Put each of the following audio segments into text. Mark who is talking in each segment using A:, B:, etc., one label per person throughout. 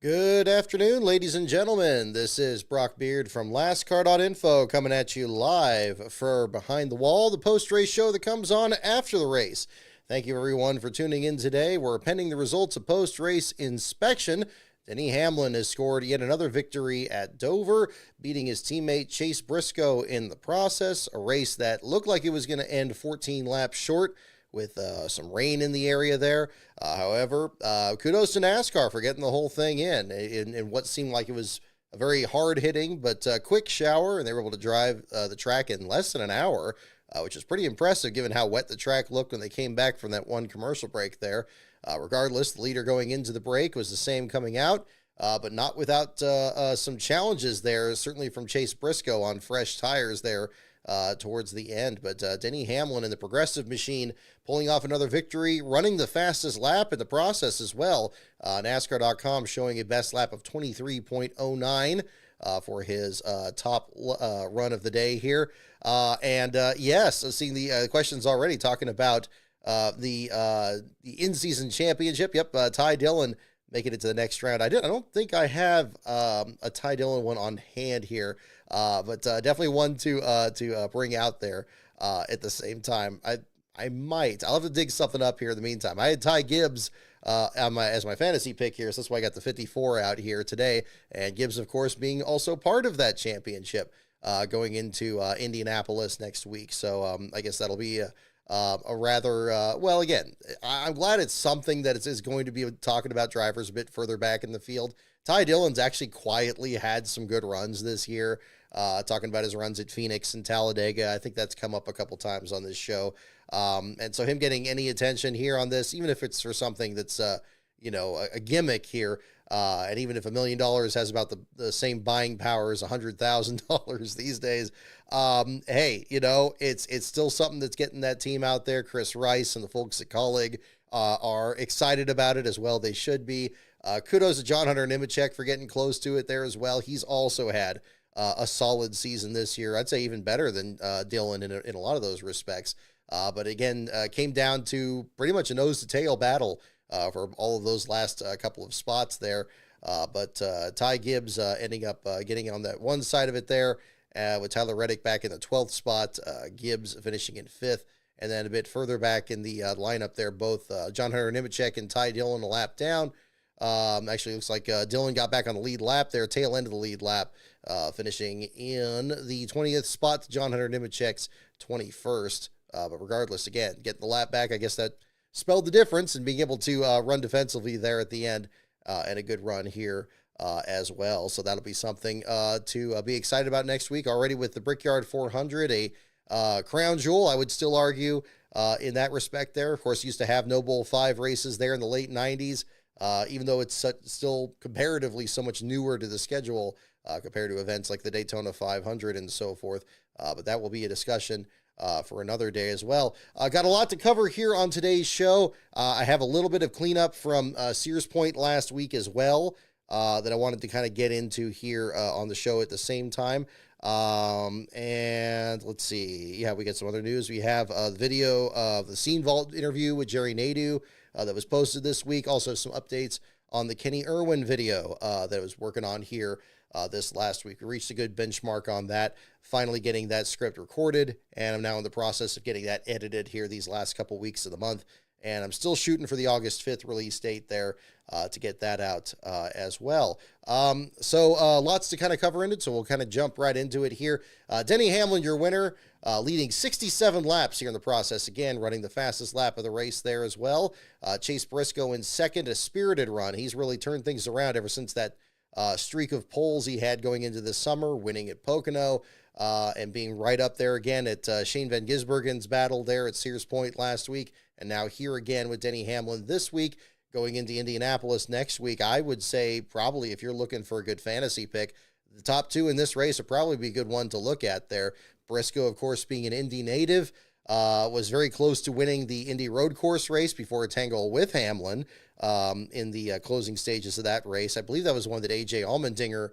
A: Good afternoon, ladies and gentlemen. This is Brock Beard from LastCar.info coming at you live for Behind the Wall, the post-race show that comes on after the race. Thank you, everyone, for tuning in today. We're pending the results of post-race inspection. Denny Hamlin has scored yet another victory at Dover, beating his teammate Chase Briscoe in the process, a race that looked like it was going to end 14 laps short with some rain in the area there. However, kudos to NASCAR for getting the whole thing in what seemed like it was a very hard-hitting but quick shower, and they were able to drive the track in less than an hour, which is pretty impressive given how wet the track looked when they came back from that one commercial break there. Regardless, the leader going into the break was the same coming out, but not without some challenges there, certainly from Chase Briscoe on fresh tires there towards the end. But Denny Hamlin in the Progressive machine pulling off another victory, running the fastest lap in the process as well. NASCAR.com showing a best lap of 23.09 for his top run of the day here. Yes, seeing the questions already talking about the in-season championship. Yep, Ty Dillon making it to the next round. I don't think I have a Ty Dillon one on hand here, but definitely one to bring out there at the same time. I'll have to dig something up here in the meantime. I had Ty Gibbs as my fantasy pick here, so that's why I got the 54 out here today. And Gibbs, of course, being also part of that championship going into Indianapolis next week. So I guess that'll be a rather, well, again, I'm glad it's something that is going to be talking about drivers a bit further back in the field. Ty Dillon's actually quietly had some good runs this year, talking about his runs at Phoenix and Talladega. I think that's come up a couple times on this show. And so him getting any attention here on this, even if it's for something that's, a gimmick here, and even if $1 million has about the same buying power as $100,000 these days, hey, it's still something that's getting that team out there. Chris Rice and the folks at Colleague are excited about it as well. They should be. Kudos to John Hunter Nemechek for getting close to it there as well. He's also had a solid season this year. I'd say even better than Dillon in a lot of those respects. But again, came down to pretty much a nose-to-tail battle for all of those last couple of spots there. But Ty Gibbs ending up getting on that one side of it there with Tyler Reddick back in the 12th spot, Gibbs finishing in 5th. And then a bit further back in the lineup there, both John Hunter Nemechek and Ty Dillon a lap down. Actually, looks like Dillon got back on the lead lap there, tail end of the lead lap, finishing in the 20th spot to John Hunter Nemechek's 21st. But regardless, again, getting the lap back, I guess that spelled the difference and being able to run defensively there at the end and a good run here as well. So that'll be something to be excited about next week already with the Brickyard 400, a crown jewel, I would still argue, in that respect there. Of course, used to have No Bull 5 races there in the late 90s, even though it's still comparatively so much newer to the schedule compared to events like the Daytona 500 and so forth. But that will be a discussion for another day as well. Got a lot to cover here on today's show. I have a little bit of cleanup from Sears Point last week as well that I wanted to kind of get into here on the show at the same time. And let's see. Yeah, we got some other news. We have a video of the Scene Vault interview with Jerry Nadeau that was posted this week. Also some updates on the Kenny Irwin video that I was working on here this last week. We reached a good benchmark on that, finally getting that script recorded, and I'm now in the process of getting that edited here these last couple weeks of the month, and I'm still shooting for the August 5th release date there to get that out as well. So lots to kind of cover in it, so we'll kind of jump right into it here. Denny Hamlin, your winner, leading 67 laps here in the process, again, running the fastest lap of the race there as well. Chase Briscoe in second, a spirited run. He's really turned things around ever since that streak of poles he had going into the summer, winning at Pocono, and being right up there again at Shane Van Gisbergen's battle there at Sears Point last week, and now here again with Denny Hamlin this week, going into Indianapolis next week. I would say probably if you're looking for a good fantasy pick, the top two in this race would probably be a good one to look at there. Briscoe, of course, being an Indy native, was very close to winning the Indy Road Course race before a tangle with Hamlin in the closing stages of that race. I believe that was one that A.J. Allmendinger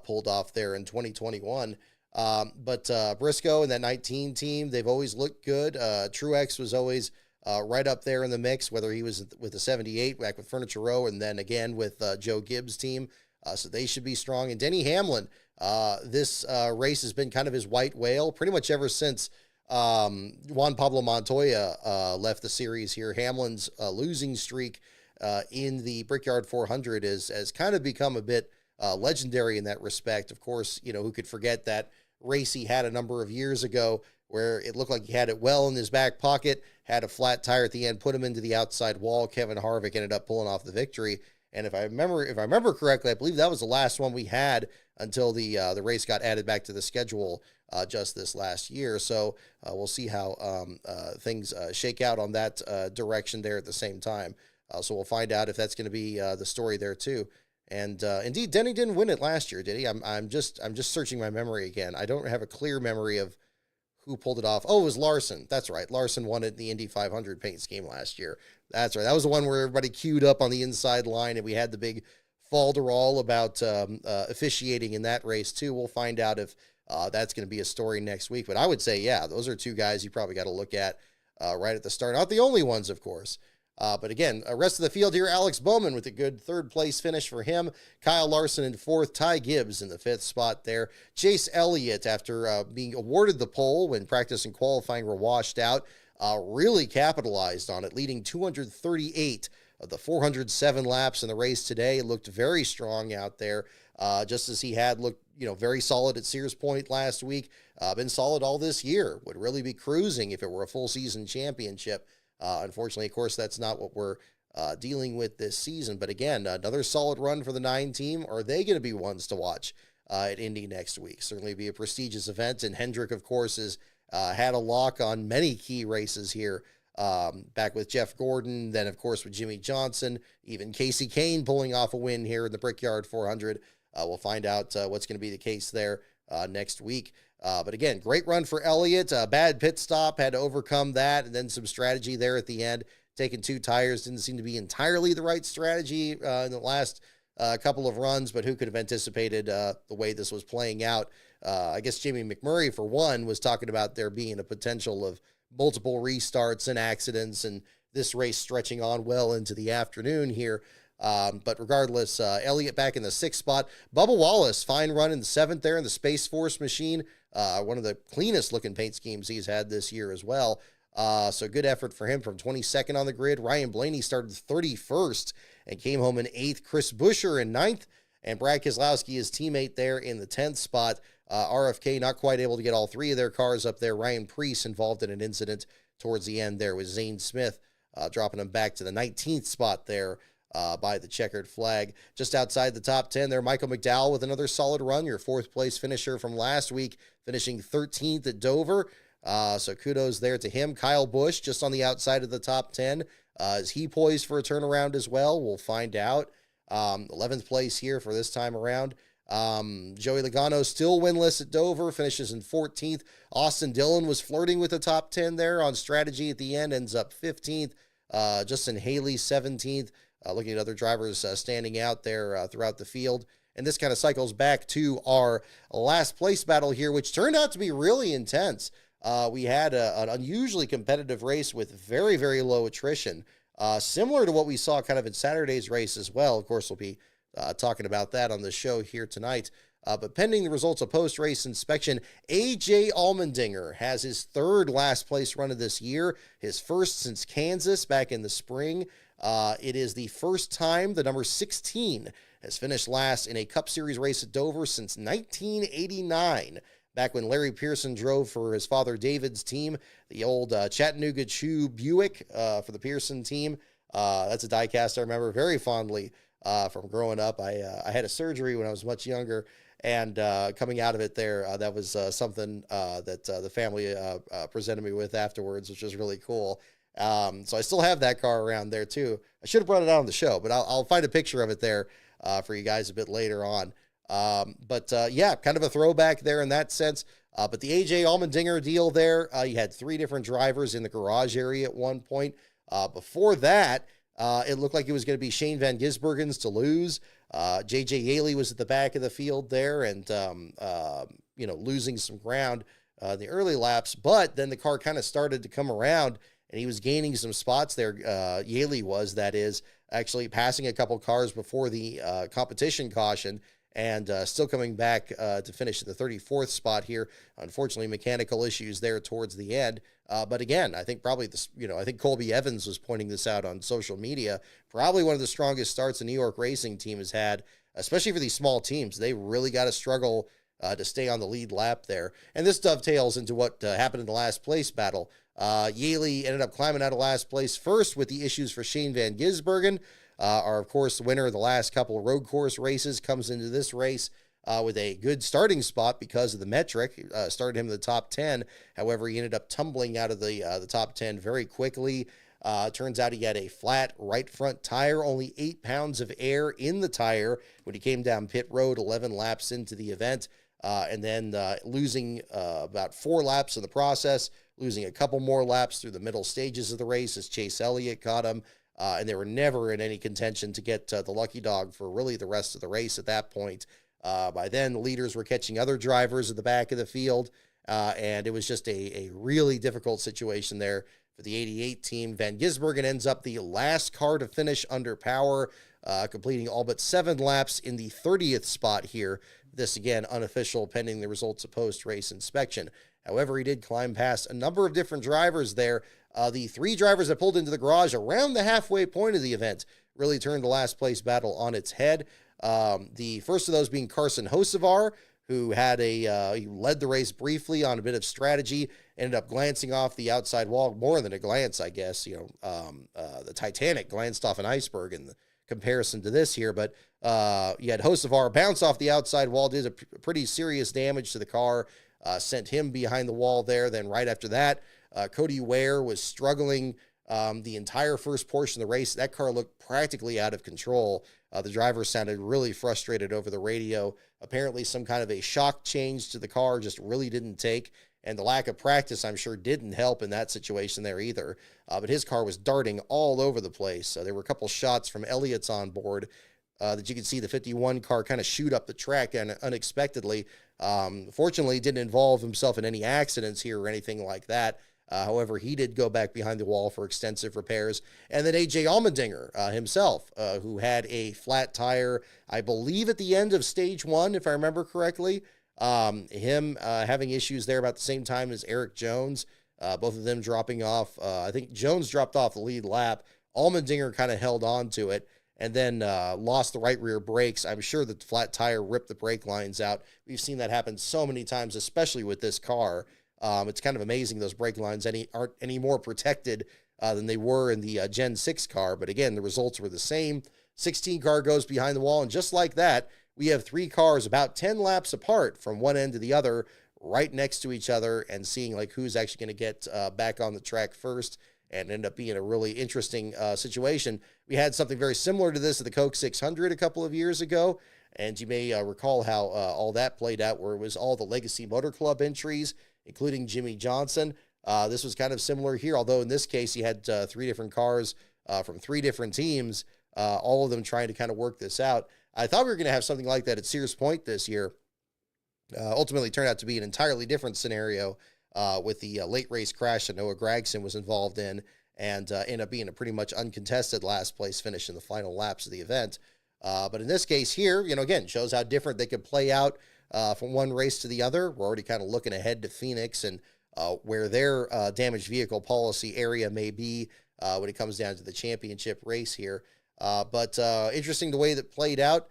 A: pulled off there in 2021. But Briscoe and that 19 team, they've always looked good. Truex was always right up there in the mix, whether he was with the 78 back with Furniture Row and then again with Joe Gibbs' team. So they should be strong. And Denny Hamlin, this race has been kind of his white whale pretty much ever since Juan Pablo Montoya left the series here. Hamlin's losing streak in the Brickyard 400 has kind of become a bit legendary in that respect. Of course, who could forget that race he had a number of years ago where it looked like he had it well in his back pocket, had a flat tire at the end, put him into the outside wall. Kevin Harvick ended up pulling off the victory. And if I remember correctly, I believe that was the last one we had until the race got added back to the schedule just this last year. So we'll see how things shake out on that direction there at the same time. So we'll find out if that's going to be the story there too. And indeed, Denny didn't win it last year, did he? I'm just searching my memory again. I don't have a clear memory of who pulled it off. Oh, it was Larson. That's right. Larson won it in the Indy 500 paint scheme last year. That's right. That was the one where everybody queued up on the inside line, and we had the big falderall about officiating in that race too. We'll find out if that's going to be a story next week. But I would say, yeah, those are two guys you probably got to look at right at the start. Not the only ones, of course. But again, rest of the field here, Alex Bowman with a good third-place finish for him. Kyle Larson in fourth. Ty Gibbs in the fifth spot there. Chase Elliott, after being awarded the pole when practice and qualifying were washed out, really capitalized on it, leading 238 of the 407 laps in the race today. Looked very strong out there, just as he had looked, very solid at Sears Point last week. Been solid all this year. Would really be cruising if it were a full-season championship. Unfortunately, of course, that's not what we're dealing with this season. But again, another solid run for the 9 team. Are they going to be ones to watch at Indy next week? Certainly be a prestigious event. And Hendrick, of course, has had a lock on many key races here. Back with Jeff Gordon, then, of course, with Jimmy Johnson, even Casey Kane pulling off a win here in the Brickyard 400. We'll find out what's going to be the case there next week. But again, great run for Elliott. Bad pit stop, had to overcome that, and then some strategy there at the end. Taking 2 tires didn't seem to be entirely the right strategy in the last couple of runs, but who could have anticipated the way this was playing out? I guess Jamie McMurray, for one, was talking about there being a potential of multiple restarts and accidents, and this race stretching on well into the afternoon here. But regardless, Elliott back in the 6th spot. Bubba Wallace, fine run in the 7th there in the Space Force machine. One of the cleanest looking paint schemes he's had this year as well. So good effort for him from 22nd on the grid. Ryan Blaney started 31st and came home in 8th. Chris Buescher in 9th. And Brad Keselowski, his teammate there in the 10th spot. RFK not quite able to get all 3 of their cars up there. Ryan Preece involved in an incident towards the end there with Zane Smith, dropping him back to the 19th spot there. By the checkered flag. Just outside the top 10 there, Michael McDowell with another solid run, your 4th place finisher from last week, finishing 13th at Dover. So kudos there to him. Kyle Busch just on the outside of the top 10. Is he poised for a turnaround as well? We'll find out. 11th place here for this time around. Joey Logano still winless at Dover, finishes in 14th. Austin Dillon was flirting with the top 10 there on strategy at the end, ends up 15th. Justin Haley 17th. Looking at other drivers standing out there throughout the field. And this kind of cycles back to our last place battle here, which turned out to be really intense. We had an unusually competitive race with very, very low attrition, similar to what we saw kind of in Saturday's race as well. Of course, we'll be talking about that on the show here tonight. But pending the results of post-race inspection, A.J. Allmendinger has his 3rd last place run of this year, his first since Kansas back in the spring. It is the first time the number 16 has finished last in a Cup Series race at Dover since 1989, back when Larry Pearson drove for his father David's team, the old Chattanooga Chew Buick for the Pearson team. That's a diecast I remember very fondly from growing up. I had a surgery when I was much younger, and coming out of it there, that was something that the family presented me with afterwards, which was really cool. So I still have that car around there too. I should have brought it out on the show, but I'll find a picture of it there for you guys a bit later on. Yeah, kind of a throwback there in that sense. But the A.J. Allmendinger deal there, you had 3 different drivers in the garage area at one point. Before that, it looked like it was going to be Shane Van Gisbergen's to lose. J.J. Yaley was at the back of the field there and, losing some ground in the early laps. But then the car kind of started to come around, and he was gaining some spots there. Yaley was, that is, actually passing a couple cars before the competition caution, and still coming back to finish in the 34th spot here. Unfortunately, mechanical issues there towards the end. But again, I think probably this, I think Colby Evans was pointing this out on social media. Probably one of the strongest starts the New York racing team has had, especially for these small teams. They really got to struggle to stay on the lead lap there. And this dovetails into what happened in the last place battle. Yaley ended up climbing out of last place first with the issues for Shane Van Gisbergen. Are, of course, the winner of the last couple of road course races, comes into this race with a good starting spot because of the metric. Started him in the top 10. However, he ended up tumbling out of the top 10 very quickly. Turns out he had a flat right front tire, only 8 pounds of air in the tire when he came down pit road 11 laps into the event. And then losing about 4 laps in the process, losing a couple more laps through the middle stages of the race as Chase Elliott caught him. And they were never in any contention to get the lucky dog for really the rest of the race at that point. By then, the leaders were catching other drivers at the back of the field, and it was just a really difficult situation there for the 88 team. Van Gisbergen ends up the last car to finish under power, completing all but 7 laps in the 30th spot here. This, again, unofficial, pending the results of post-race inspection. However, he did climb past a number of different drivers there. The 3 drivers that pulled into the garage around the halfway point of the event really turned the last place battle on its head. The first of those being Carson Hocevar, who had he led the race briefly on a bit of strategy, ended up glancing off the outside wall, more than a glance, I guess. The Titanic glanced off an iceberg in the comparison to this here, but you had Hocevar bounce off the outside wall, did a pretty serious damage to the car, sent him behind the wall there. Then right after that, Cody Ware was struggling the entire first portion of the race. That car looked practically out of control. The driver sounded really frustrated over the radio. Apparently some kind of a shock change to the car just really didn't take, and the lack of practice, I'm sure, didn't help in that situation there either. But his car was darting all over the place. There were a couple shots from Elliott's on board that you could see the 51 car kind of shoot up the track and unexpectedly. Fortunately, didn't involve himself in any accidents here or anything like that. However, he did go back behind the wall for extensive repairs. And then A.J. Allmendinger himself, who had a flat tire, I believe at the end of stage 1, if I remember correctly. Him having issues there about the same time as Eric Jones, both of them dropping off. I think Jones dropped off the lead lap. Allmendinger kind of held on to it and then lost the right rear brakes. I'm sure that the flat tire ripped the brake lines out. We've seen that happen so many times, especially with this car. It's kind of amazing those brake lines aren't any more protected than they were in the Gen 6 car. But again, the results were the same. 16 car goes behind the wall, and just like that, we have 3 cars about 10 laps apart from one end to the other, right next to each other, and seeing like who's actually going to get back on the track first, and end up being a really interesting situation. We had something very similar to this at the Coke 600 a couple of years ago, and you may recall how all that played out, where it was all the Legacy Motor Club entries, including Jimmy Johnson. This was kind of similar here, although in this case, you had 3 different cars from 3 different teams, all of them trying to kind of work this out. I thought we were going to have something like that at Sears Point this year. Ultimately turned out to be an entirely different scenario with the late race crash that Noah Gragson was involved in, and ended up being a pretty much uncontested last place finish in the final laps of the event. But in this case here, again, shows how different they could play out from one race to the other. We're already kind of looking ahead to Phoenix and where their damaged vehicle policy area may be when it comes down to the championship race here. But interesting the way that played out.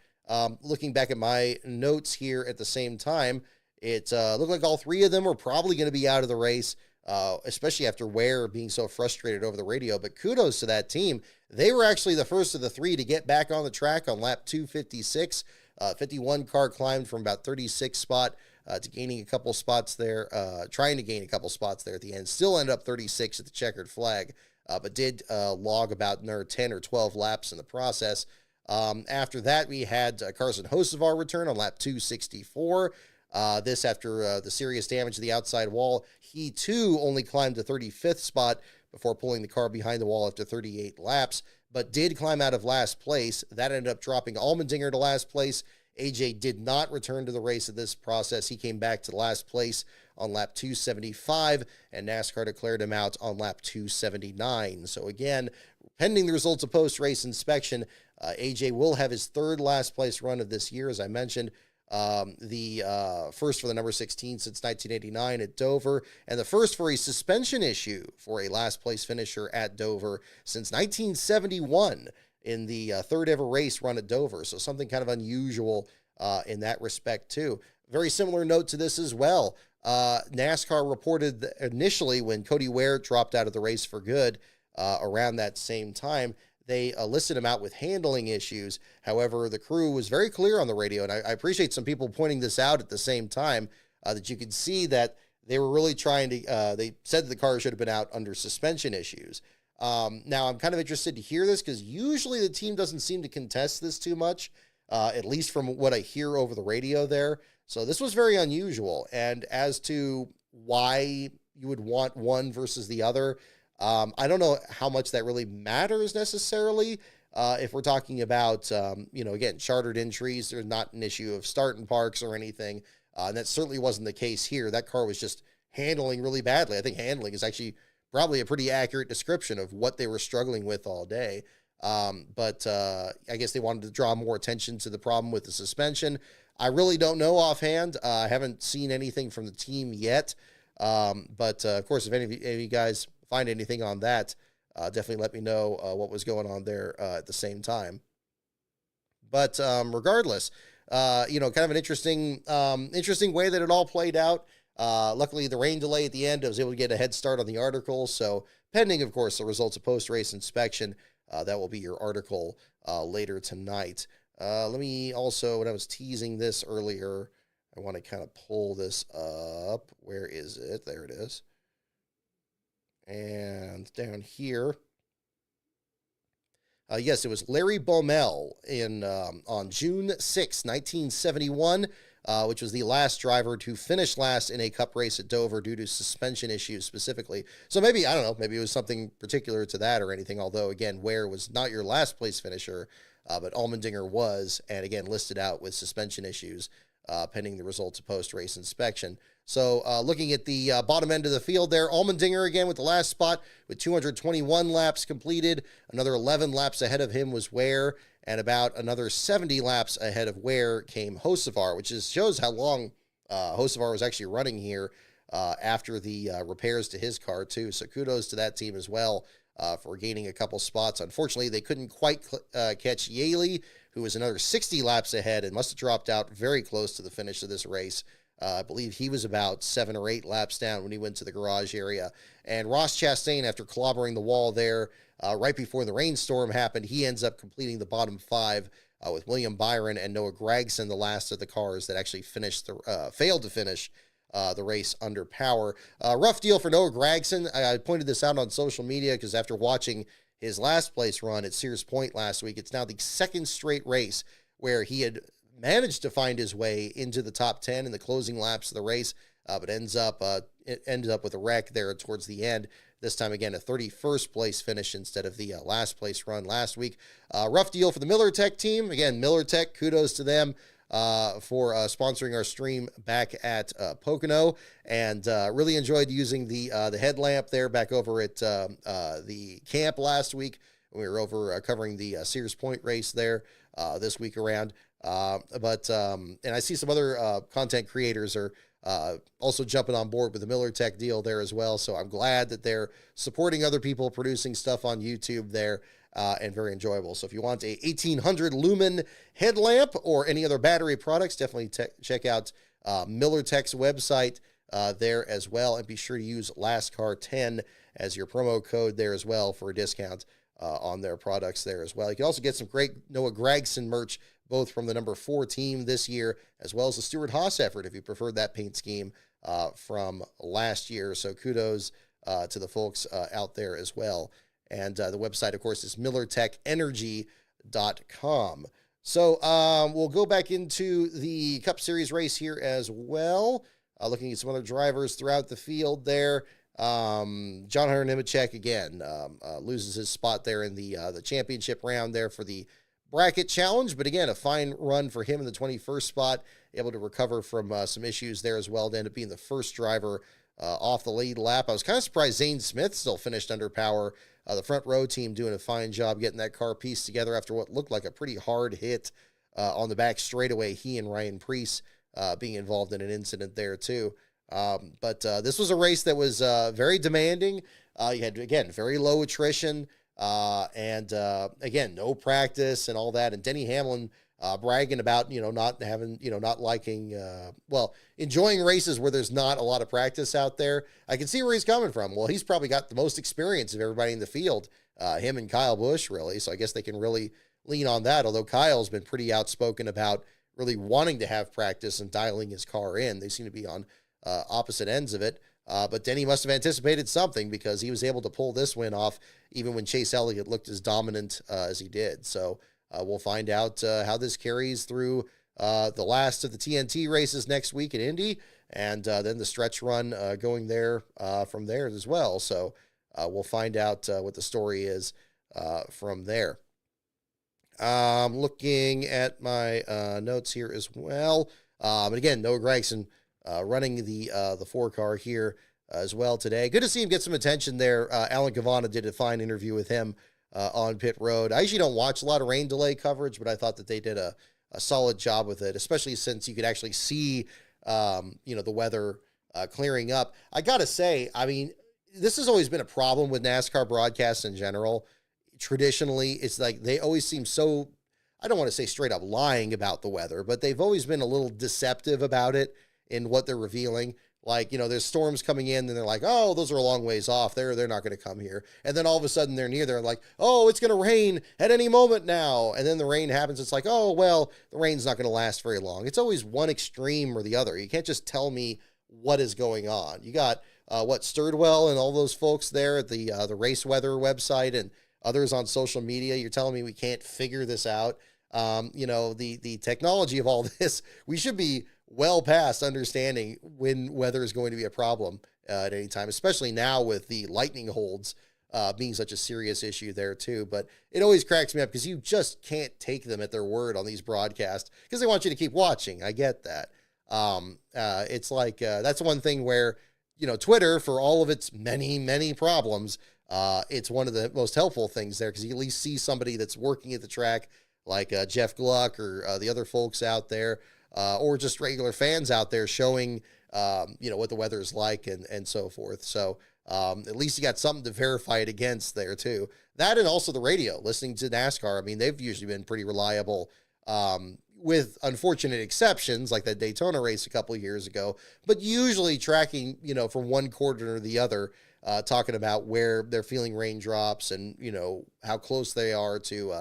A: Looking back at my notes here at the same time, it looked like all 3 of them were probably going to be out of the race, especially after Ware being so frustrated over the radio. But kudos to that team. They were actually the first of the 3 to get back on the track on lap 256. 51 car climbed from about 36 spot to gaining a couple spots there, trying to gain a couple spots there at the end. Still ended up 36 at the checkered flag, but did log about another 10 or 12 laps in the process. After that, we had Carson Hocevar return on lap 264. This after the serious damage to the outside wall. He, too, only climbed to 35th spot before pulling the car behind the wall after 38 laps, but did climb out of last place. That ended up dropping Allmendinger to last place AJ did not return to the race in this process. He came back to last place on lap 275, and NASCAR declared him out on lap 279. So again, pending the results of post-race inspection, AJ will have his third last place run of this year, as I mentioned. The first for the number 16 since 1989 at Dover, and the first for a suspension issue for a last place finisher at Dover since 1971 in the third ever race run at Dover. So something kind of unusual in that respect too. Very similar note to this as well. NASCAR reported that initially when Cody Ware dropped out of the race for good around that same time, they listed him out with handling issues. However, the crew was very clear on the radio, and I appreciate some people pointing this out at the same time, that you could see that they were really trying to, they said that the car should have been out under suspension issues. Now, I'm kind of interested to hear this because usually the team doesn't seem to contest this too much, at least from what I hear over the radio there. So this was very unusual. And as to why you would want one versus the other, I don't know how much that really matters necessarily. If we're talking about, again, chartered entries, there's not an issue of starting parks or anything. And that certainly wasn't the case here. That car was just handling really badly. I think handling is actually probably a pretty accurate description of what they were struggling with all day. But I guess they wanted to draw more attention to the problem with the suspension. I really don't know offhand. I haven't seen anything from the team yet. But of course, if any of you guys find anything on that, definitely let me know what was going on there at the same time. But regardless, kind of an interesting way that it all played out. Luckily, the rain delay at the end, I was able to get a head start on the article. So pending, of course, the results of post-race inspection, that will be your article later tonight. Let me also, when I was teasing this earlier, I want to kind of pull this up. Where is it? There it is. And down here, yes, it was Larry Baumel on June 6, 1971, which was the last driver to finish last in a Cup race at Dover due to suspension issues specifically. So maybe, I don't know, maybe it was something particular to that or anything, although, again, Ware was not your last place finisher, but Allmendinger was, and again, listed out with suspension issues pending the results of post-race inspection. So looking at the bottom end of the field there, Allmendinger again with the last spot with 221 laps completed. Another 11 laps ahead of him was Ware, and about another 70 laps ahead of Ware came Hocevar, which shows how long Hocevar was actually running here after the repairs to his car too. So kudos to that team as well for gaining a couple spots. Unfortunately, they couldn't quite catch Yaley, who was another 60 laps ahead and must have dropped out very close to the finish of this race. I believe he was about 7 or 8 laps down when he went to the garage area. And Ross Chastain, after clobbering the wall there right before the rainstorm happened, he ends up completing the bottom 5 with William Byron and Noah Gragson, the last of the cars that actually failed to finish the race under power. Rough deal for Noah Gragson. I pointed this out on social media because after watching his last place run at Sears Point last week, it's now the second straight race where he had managed to find his way into the top 10 in the closing laps of the race, but ended up with a wreck there towards the end. This time, again, a 31st place finish instead of the last place run last week. Rough deal for the Miller Tech team. Again, Miller Tech, kudos to them for sponsoring our stream back at Pocono, and really enjoyed using the headlamp there back over at the camp last week. We were over covering the Sears Point race there this week around. And I see some other content creators are also jumping on board with the Miller Tech deal there as well. So I'm glad that they're supporting other people producing stuff on YouTube there, and very enjoyable. So if you want a 1800 lumen headlamp or any other battery products, definitely check out Miller Tech's website there as well. And be sure to use LastCar10 as your promo code there as well for a discount on their products there as well. You can also get some great Noah Gragson merch, both from the number 4 team this year, as well as the Stuart Haas effort, if you preferred that paint scheme from last year. So kudos to the folks out there as well. And the website, of course, is millertechenergy.com. So we'll go back into the Cup Series race here as well, looking at some other drivers throughout the field there. John Hunter Nemechek, again, loses his spot there in the championship round there for the bracket challenge, but again, a fine run for him in the 21st spot, able to recover from some issues there as well to end up being the first driver off the lead lap. I was kind of surprised Zane Smith still finished under power. The front row team doing a fine job getting that car pieced together after what looked like a pretty hard hit on the back straightaway. He and Ryan Preece being involved in an incident there too. But this was a race that was very demanding. You had, again, very low attrition and again, no practice and all that. And Denny Hamlin bragging about, not having, not liking, enjoying races where there's not a lot of practice out there. I can see where he's coming from. Well, he's probably got the most experience of everybody in the field, him and Kyle Busch, really. So I guess they can really lean on that, although Kyle's been pretty outspoken about really wanting to have practice and dialing his car in. They seem to be on opposite ends of it. But Denny must have anticipated something because he was able to pull this win off even when Chase Elliott looked as dominant as he did. So we'll find out how this carries through the last of the TNT races next week at Indy, and then the stretch run going there from there as well. So we'll find out what the story is from there. Looking at my notes here as well. And again, Noah Gragson running the 4-car here as well today. Good to see him get some attention there. Alan Cavana did a fine interview with him on pit road. I usually don't watch a lot of rain delay coverage, but I thought that they did a solid job with it, especially since you could actually see, the weather clearing up. I got to say, I mean, this has always been a problem with NASCAR broadcasts in general. Traditionally, it's like they always seem so, I don't want to say straight up lying about the weather, but they've always been a little deceptive about it in what they're revealing. Like, there's storms coming in and they're like, oh, those are a long ways off. They're not going to come here. And then all of a sudden they're near. They're like, oh, it's going to rain at any moment now. And then the rain happens. It's like, oh, well, the rain's not going to last very long. It's always one extreme or the other. You can't just tell me what is going on. You got Sturdwell and all those folks there at the Race Weather website and others on social media. You're telling me we can't figure this out. The technology of all this, we should be well past understanding when weather is going to be a problem at any time, especially now with the lightning holds being such a serious issue there too. But it always cracks me up because you just can't take them at their word on these broadcasts because they want you to keep watching. I get that. It's like, that's one thing where, Twitter, for all of its many, many problems, it's one of the most helpful things there because you at least see somebody that's working at the track like Jeff Gluck or the other folks out there, or just regular fans out there showing, what the weather is like and so forth. So at least you got something to verify it against there too. That and also the radio, listening to NASCAR. I mean, they've usually been pretty reliable, with unfortunate exceptions like that Daytona race a couple of years ago, but usually tracking, from one quarter to the other, talking about where they're feeling raindrops and, how close they are to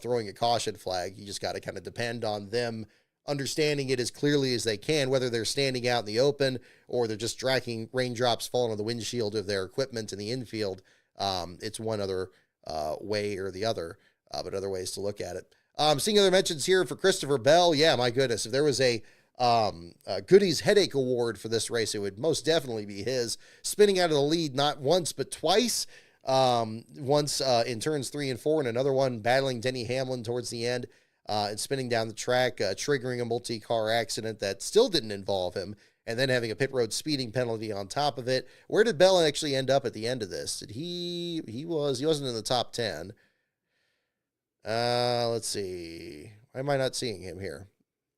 A: throwing a caution flag. You just got to kind of depend on them understanding it as clearly as they can, whether they're standing out in the open or they're just tracking raindrops falling on the windshield of their equipment in the infield. It's one other way or the other, but other ways to look at it. Seeing other mentions here for Christopher Bell. Yeah, my goodness. If there was a Goodies Headache Award for this race, it would most definitely be his. Spinning out of the lead not once, but twice. Once in turns 3 and 4, and another one battling Denny Hamlin towards the end, and spinning down the track, triggering a multi-car accident that still didn't involve him, and then having a pit road speeding penalty on top of it. Where did Bell actually end up at the end of this? Did he wasn't in the top 10. Let's see. Why am I not seeing him here?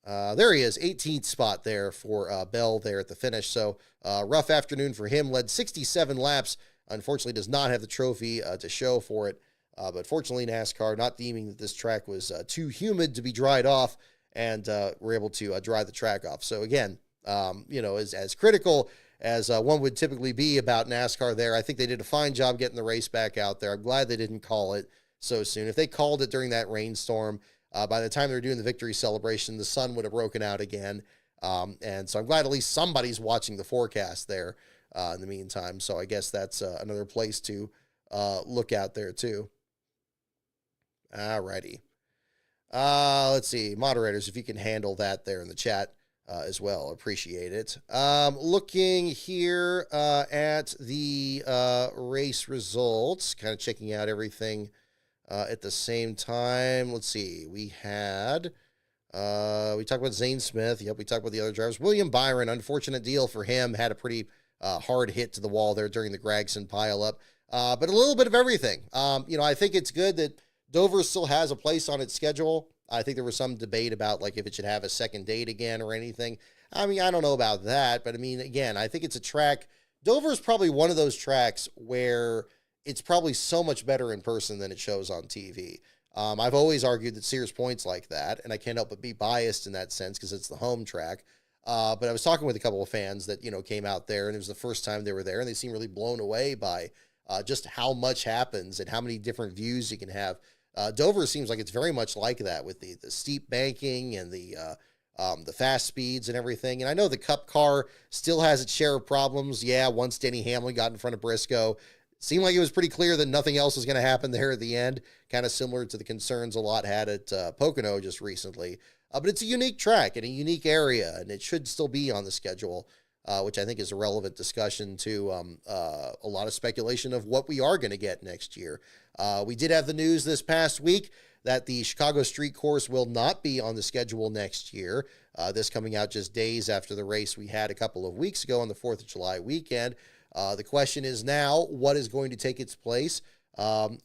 A: There he is, 18th spot there for Bell there at the finish. So rough afternoon for him. Led 67 laps. Unfortunately, does not have the trophy to show for it. But fortunately, NASCAR, not deeming that this track was too humid to be dried off, and were able to dry the track off. So again, as critical as one would typically be about NASCAR there, I think they did a fine job getting the race back out there. I'm glad they didn't call it so soon. If they called it during that rainstorm, by the time they were doing the victory celebration, the sun would have broken out again. And so I'm glad at least somebody's watching the forecast there in the meantime. So I guess that's another place to look out there too. Alrighty. Let's see. Moderators, if you can handle that there in the chat as well. Appreciate it. Looking here at the race results, kind of checking out everything At the same time, let's see, we talked about Zane Smith. Yep, we talked about the other drivers. William Byron, unfortunate deal for him, had a pretty hard hit to the wall there during the Gregson pileup. But a little bit of everything. I think it's good that Dover still has a place on its schedule. I think there was some debate about like if it should have a second date again or anything. I mean, I don't know about that, but I mean, again, I think it's a track. Dover is probably one of those tracks where it's probably so much better in person than it shows on TV. I've always argued that Sears Point's like that, and I can't help but be biased in that sense because it's the home track. But I was talking with a couple of fans that, came out there, and it was the first time they were there, and they seemed really blown away by just how much happens and how many different views you can have. Dover seems like it's very much like that with the steep banking and the fast speeds and everything. And I know the Cup car still has its share of problems. Yeah, once Denny Hamlin got in front of Briscoe, seemed like it was pretty clear that nothing else was going to happen there at the end, kind of similar to the concerns a lot had at Pocono just recently. But it's a unique track and a unique area, and it should still be on the schedule, which I think is a relevant discussion to a lot of speculation of what we are going to get next year. We did have the news this past week that the Chicago Street Course will not be on the schedule next year. This coming out just days after the race we had a couple of weeks ago on the 4th of July weekend. The question is now, what is going to take its place?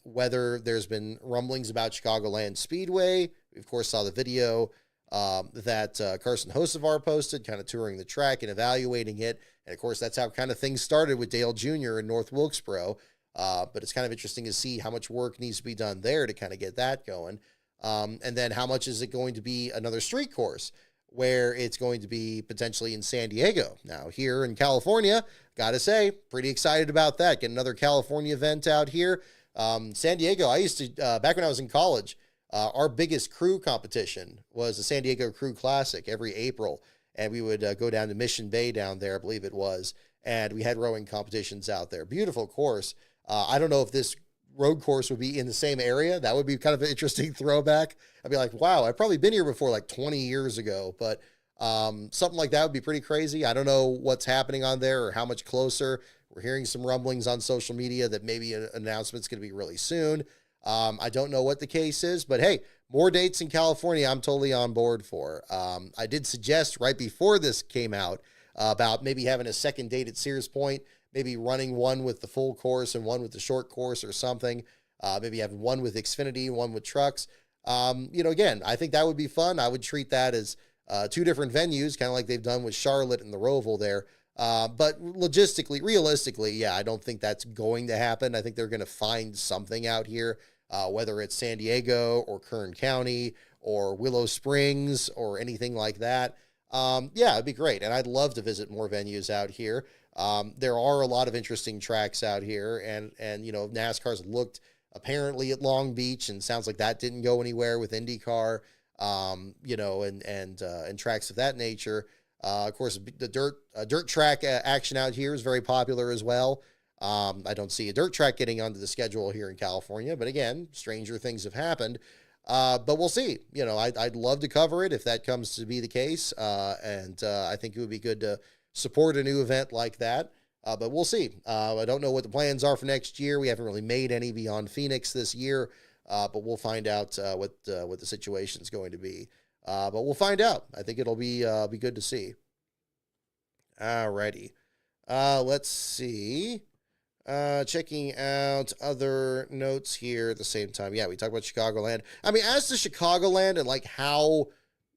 A: Whether there's been rumblings about Chicagoland Speedway. We, of course, saw the video that Carson Hocevar posted, kind of touring the track and evaluating it. And, of course, that's how kind of things started with Dale Jr. in North Wilkesboro. But it's kind of interesting to see how much work needs to be done there to kind of get that going. And then how much is it going to be another street course where it's going to be potentially in San Diego? Now, here in California, got to say, pretty excited about that. Get another California event out here. San Diego, I used to, back when I was in college, our biggest crew competition was the San Diego Crew Classic every April. And we would go down to Mission Bay down there, I believe it was. And we had rowing competitions out there. Beautiful course. I don't know if this road course would be in the same area. That would be kind of an interesting throwback. I'd be like, wow, I've probably been here before like 20 years ago, but something like that would be pretty crazy. I don't know what's happening on there or how much closer. We're hearing some rumblings on social media that maybe an announcement's going to be really soon. I don't know what the case is, but hey, more dates in California, I'm totally on board for. I did suggest right before this came out about maybe having a second date at Sears Point, maybe running one with the full course and one with the short course or something. Maybe having one with Xfinity, one with trucks. Again, I think that would be fun. I would treat that as two different venues, kind of like they've done with Charlotte and the Roval there. But realistically, yeah, I don't think that's going to happen. I think they're going to find something out here, whether it's San Diego or Kern County or Willow Springs or anything like that. Yeah, it'd be great. And I'd love to visit more venues out here. There are a lot of interesting tracks out here, and NASCAR's looked apparently at Long Beach, and sounds like that didn't go anywhere with IndyCar, and tracks of that nature. Of course, the dirt track action out here is very popular as well. I don't see a dirt track getting onto the schedule here in California, but again, stranger things have happened. But we'll see. I'd love to cover it if that comes to be the case, and I think it would be good to support a new event like that. But we'll see. I don't know what the plans are for next year. We haven't really made any beyond Phoenix this year, but we'll find out what the situation's going to be. But we'll find out. I think it'll be good to see. Alrighty. Let's see. Checking out other notes here at the same time. Yeah, we talked about Chicagoland. I mean, as to Chicagoland and like how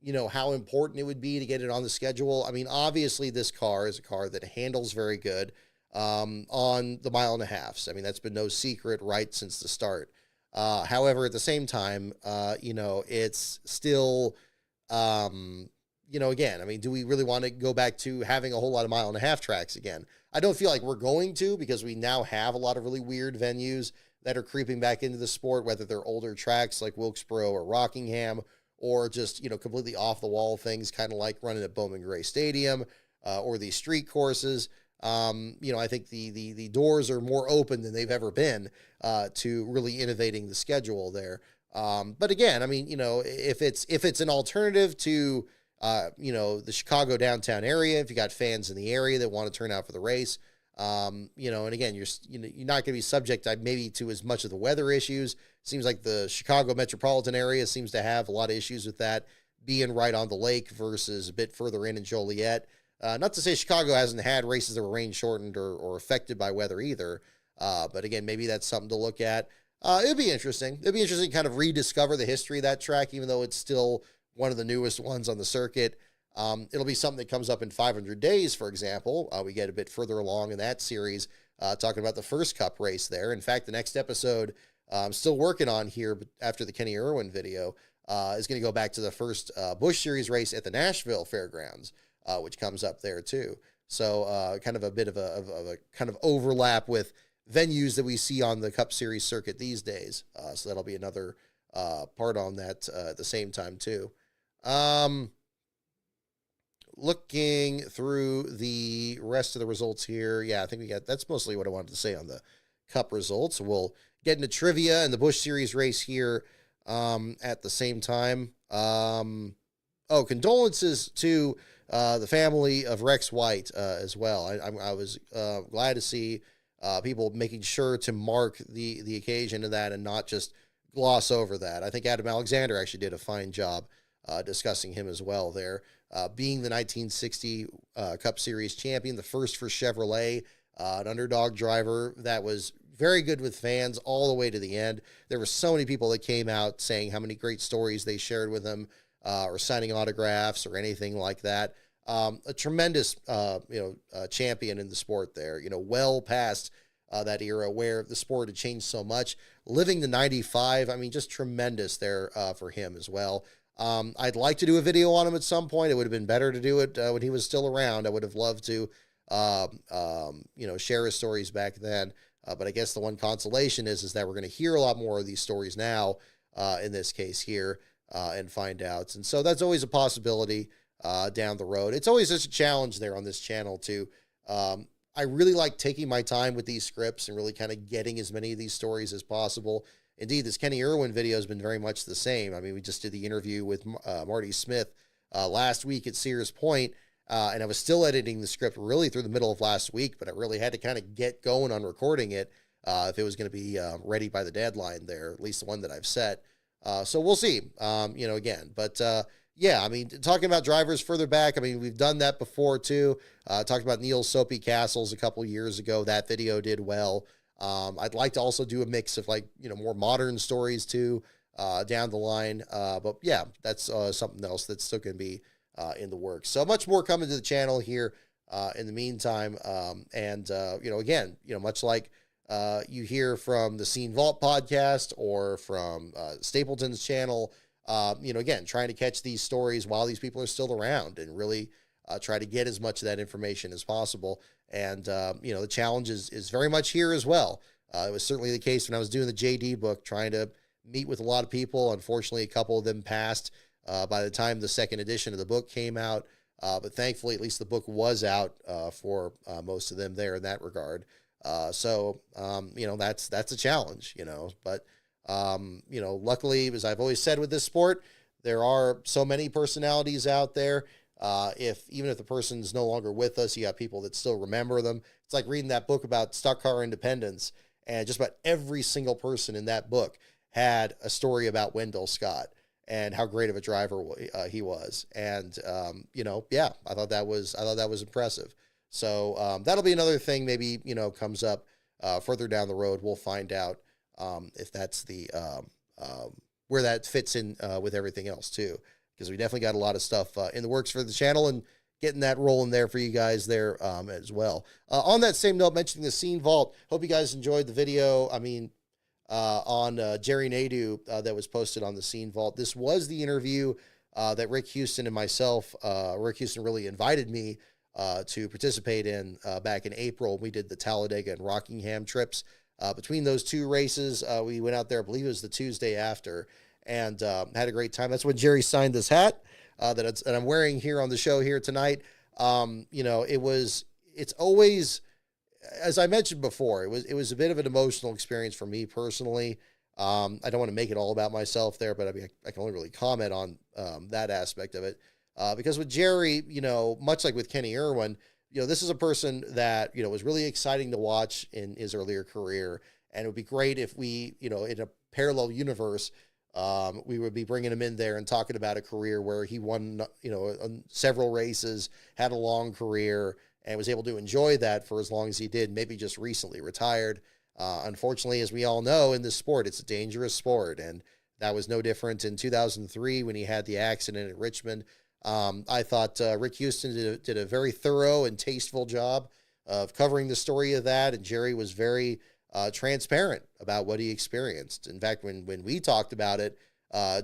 A: important it would be to get it on the schedule. I mean, obviously this car is a car that handles very good on the mile and a halfs. I mean, that's been no secret right since the start. However, at the same time, it's still, again, I mean, do we really want to go back to having a whole lot of mile and a half tracks again? I don't feel like we're going to, because we now have a lot of really weird venues that are creeping back into the sport, whether they're older tracks like Wilkesboro or Rockingham, or just, completely off the wall things, kind of like running at Bowman Gray Stadium, or these street courses. I think the doors are more open than they've ever been to really innovating the schedule there. But again, I mean, if it's an alternative to, the Chicago downtown area, if you got fans in the area that want to turn out for the race, And again, you're not going to be subject maybe to as much of the weather issues. Seems like the Chicago metropolitan area seems to have a lot of issues with that being right on the lake versus a bit further in Joliet. Not to say Chicago hasn't had races that were rain shortened or affected by weather either. But again, maybe that's something to look at. It'd be interesting. It'd be interesting to kind of rediscover the history of that track, even though it's still one of the newest ones on the circuit. It'll be something that comes up in 500 days, for example. We get a bit further along in that series, talking about the first Cup race there. In fact, the next episode I'm still working on here, but after the Kenny Irwin video, is going to go back to the first Busch Series race at the Nashville Fairgrounds, which comes up there too. So kind of a bit of a kind of overlap with venues that we see on the Cup Series circuit these days. So that'll be another part on that at the same time too. Looking through the rest of the results here, yeah, I think that's mostly what I wanted to say on the Cup results. We'll get into trivia and the Busch Series race here at the same time. Condolences to the family of Rex White as well. I was glad to see people making sure to mark the occasion of that and not just gloss over that. I think Adam Alexander actually did a fine job discussing him as well there. Being the 1960 Cup Series champion, the first for Chevrolet, an underdog driver that was very good with fans all the way to the end. There were so many people that came out saying how many great stories they shared with him, or signing autographs or anything like that. A tremendous, champion in the sport there, well past that era where the sport had changed so much. Living to 95, I mean, just tremendous there for him as well. I'd like to do a video on him at some point. It would have been better to do it when he was still around. I would have loved to, share his stories back then. But I guess the one consolation is that we're going to hear a lot more of these stories now, in this case here, and find out. And so that's always a possibility down the road. It's always such a challenge there on this channel too. I really like taking my time with these scripts and really kind of getting as many of these stories as possible. Indeed, this Kenny Irwin video has been very much the same. I mean, we just did the interview with Marty Smith last week at Sears Point, and I was still editing the script really through the middle of last week, but I really had to kind of get going on recording it if it was going to be ready by the deadline there, at least the one that I've set. So we'll see, again. But yeah, I mean, talking about drivers further back, I mean, we've done that before too. Talked about Neil Soapy Castles a couple years ago. That video did well. I'd like to also do a mix of more modern stories too down the line. But yeah, that's something else that's still going to be in the works. So much more coming to the channel here in the meantime. Again, much like you hear from the Scene Vault podcast or from Stapleton's channel, again, trying to catch these stories while these people are still around and really try to get as much of that information as possible. And, the challenge is very much here as well. It was certainly the case when I was doing the JD book, trying to meet with a lot of people. Unfortunately, a couple of them passed by the time the second edition of the book came out. But thankfully, at least the book was out for most of them there in that regard. That's a challenge, but, luckily, as I've always said with this sport, there are so many personalities out there. Even if the person's no longer with us, you got people that still remember them. It's like reading that book about stock car independence, and just about every single person in that book had a story about Wendell Scott and how great of a driver he was. And, I thought that was impressive. So, that'll be another thing maybe, comes up, further down the road. We'll find out, if that's the, where that fits in, with everything else too. Because we definitely got a lot of stuff in the works for the channel and getting that rolling there for you guys there as well. On that same note, mentioning the Scene Vault, hope you guys enjoyed the video. I mean, on Jerry Nadeau that was posted on the Scene Vault. This was the interview that Rick Houston and myself, Rick Houston really invited me to participate in back in April. We did the Talladega and Rockingham trips. Between those two races, we went out there, I believe it was the Tuesday after, and had a great time. That's when Jerry signed this hat that I'm wearing here on the show here tonight. It's always, as I mentioned before, it was a bit of an emotional experience for me personally. I don't want to make it all about myself there, but I mean, I can only really comment on that aspect of it. Because with Jerry, much like with Kenny Irwin, this is a person that, was really exciting to watch in his earlier career. And it would be great if we, in a parallel universe, we would be bringing him in there and talking about a career where he won, several races, had a long career, and was able to enjoy that for as long as he did, maybe just recently retired. Unfortunately, as we all know, in this sport, it's a dangerous sport. And that was no different in 2003 when he had the accident at Richmond. I thought Rick Houston did a very thorough and tasteful job of covering the story of that. And Jerry was very transparent about what he experienced. In fact, when we talked about it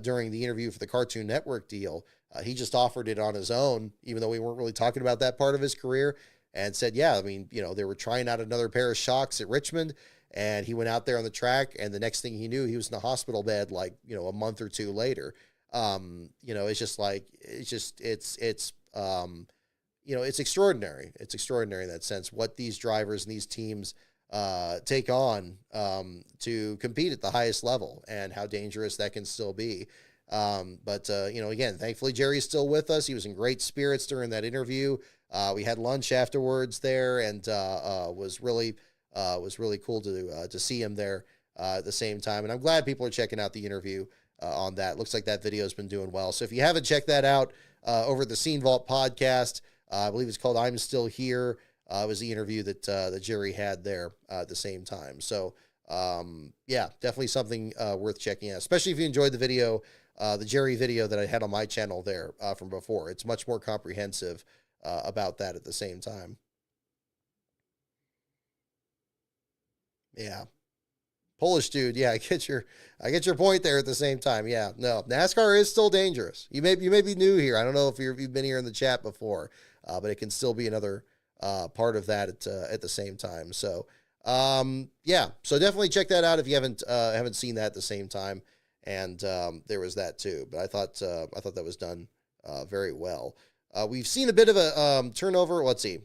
A: during the interview for the Cartoon Network deal, he just offered it on his own, even though we weren't really talking about that part of his career, and said, yeah, I mean, they were trying out another pair of shocks at Richmond, and he went out there on the track, and the next thing he knew, he was in a hospital bed like, a month or two later. It's just like, it's extraordinary. It's extraordinary in that sense, what these drivers and these teams take on to compete at the highest level, and how dangerous that can still be. But again, thankfully Jerry's still with us. He was in great spirits during that interview. We had lunch afterwards there, and was really cool to see him there at the same time. And I'm glad people are checking out the interview on that. Looks like that video has been doing well. So if you haven't checked that out over the Scene Vault podcast, I believe it's called "I'm Still Here." It was the interview that Jerry had there at the same time. So yeah, definitely something worth checking out, especially if you enjoyed the video, the Jerry video that I had on my channel there from before. It's much more comprehensive about that at the same time. Yeah. Polish dude, yeah, I get your point there at the same time. Yeah, no, NASCAR is still dangerous. You may be new here. I don't know if you've been here in the chat before, but it can still be another part of that at the same time. So yeah, so definitely check that out if you haven't seen that at the same time. And there was that too. But I thought that was done very well. We've seen a bit of a turnover. Let's see.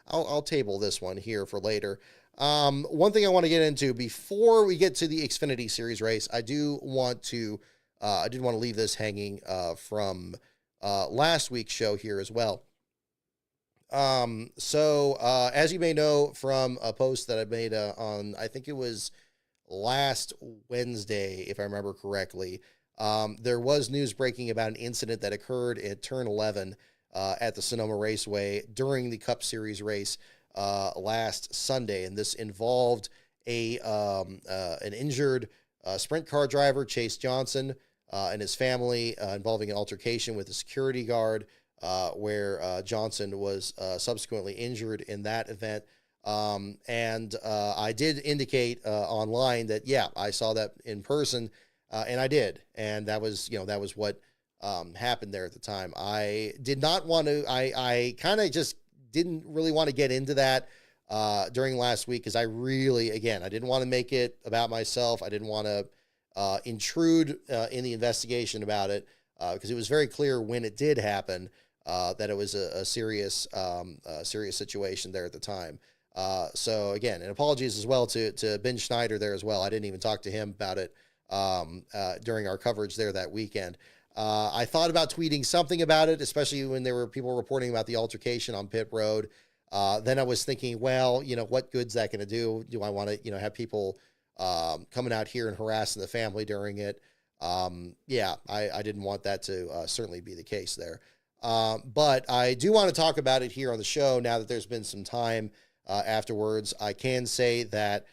A: I'll table this one here for later. One thing I want to get into before we get to the Xfinity Series race, I did want to leave this hanging from last week's show here as well. So as you may know from a post that I made on, I think it was last Wednesday, if I remember correctly, there was news breaking about an incident that occurred at Turn 11 at the Sonoma Raceway during the Cup Series race last Sunday, and this involved an injured sprint car driver, Chase Johnson, and his family, involving an altercation with a security guard, where Johnson was subsequently injured in that event. And I did indicate online that, yeah, I saw that in person, and I did, and that was what happened there at the time. I did not want to. I kind of just didn't really want to get into that during last week, because I didn't want to make it about myself. I didn't want to intrude in the investigation about it, because it was very clear when it did happen that it was a serious situation there at the time. So again, and apologies as well to Ben Schneider there as well. I didn't even talk to him about it during our coverage there that weekend. I thought about tweeting something about it, especially when there were people reporting about the altercation on pit road. Then I was thinking, well, what good's that going to do? Do I want to, have people coming out here and harassing the family during it? Yeah, I didn't want that to certainly be the case there. But I do want to talk about it here on the show now that there's been some time afterwards. I can say that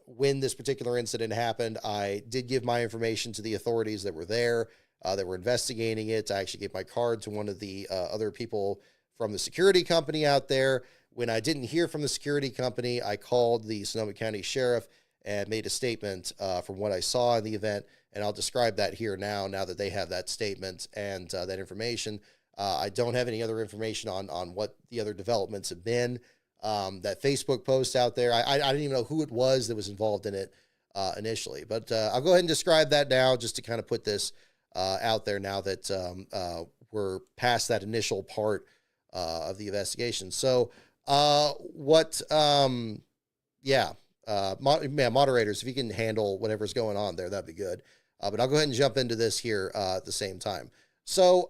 A: when this particular incident happened, I did give my information to the authorities that were there, that were investigating it. I actually gave my card to one of the other people from the security company out there. When I didn't hear from the security company, I called the Sonoma County Sheriff and made a statement from what I saw in the event, and I'll describe that here now that they have that statement and that information. I don't have any other information on what the other developments have been. That Facebook post out there, I didn't even know who it was that was involved in it initially, but I'll go ahead and describe that now, just to kind of put this out there now that we're past that initial part of the investigation. So moderators, if you can handle whatever's going on there, that'd be good. But I'll go ahead and jump into this here at the same time. So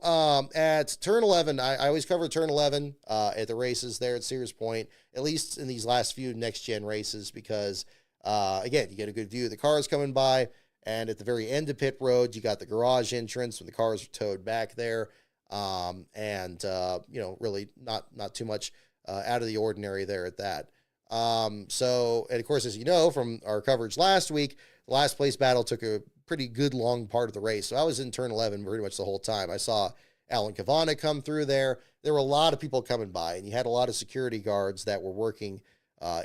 A: at turn 11, I always cover turn 11 at the races there at Sears Point, at least in these last few next gen races, because again, you get a good view of the cars coming by. And at the very end of pit road, you got the garage entrance when the cars are towed back there. Really not too much out of the ordinary there at that. And of course, as you know from our coverage last week, the last place battle took a pretty good long part of the race. So I was in turn 11 pretty much the whole time. I saw Alan Cavana come through there. There were a lot of people coming by, and you had a lot of security guards that were working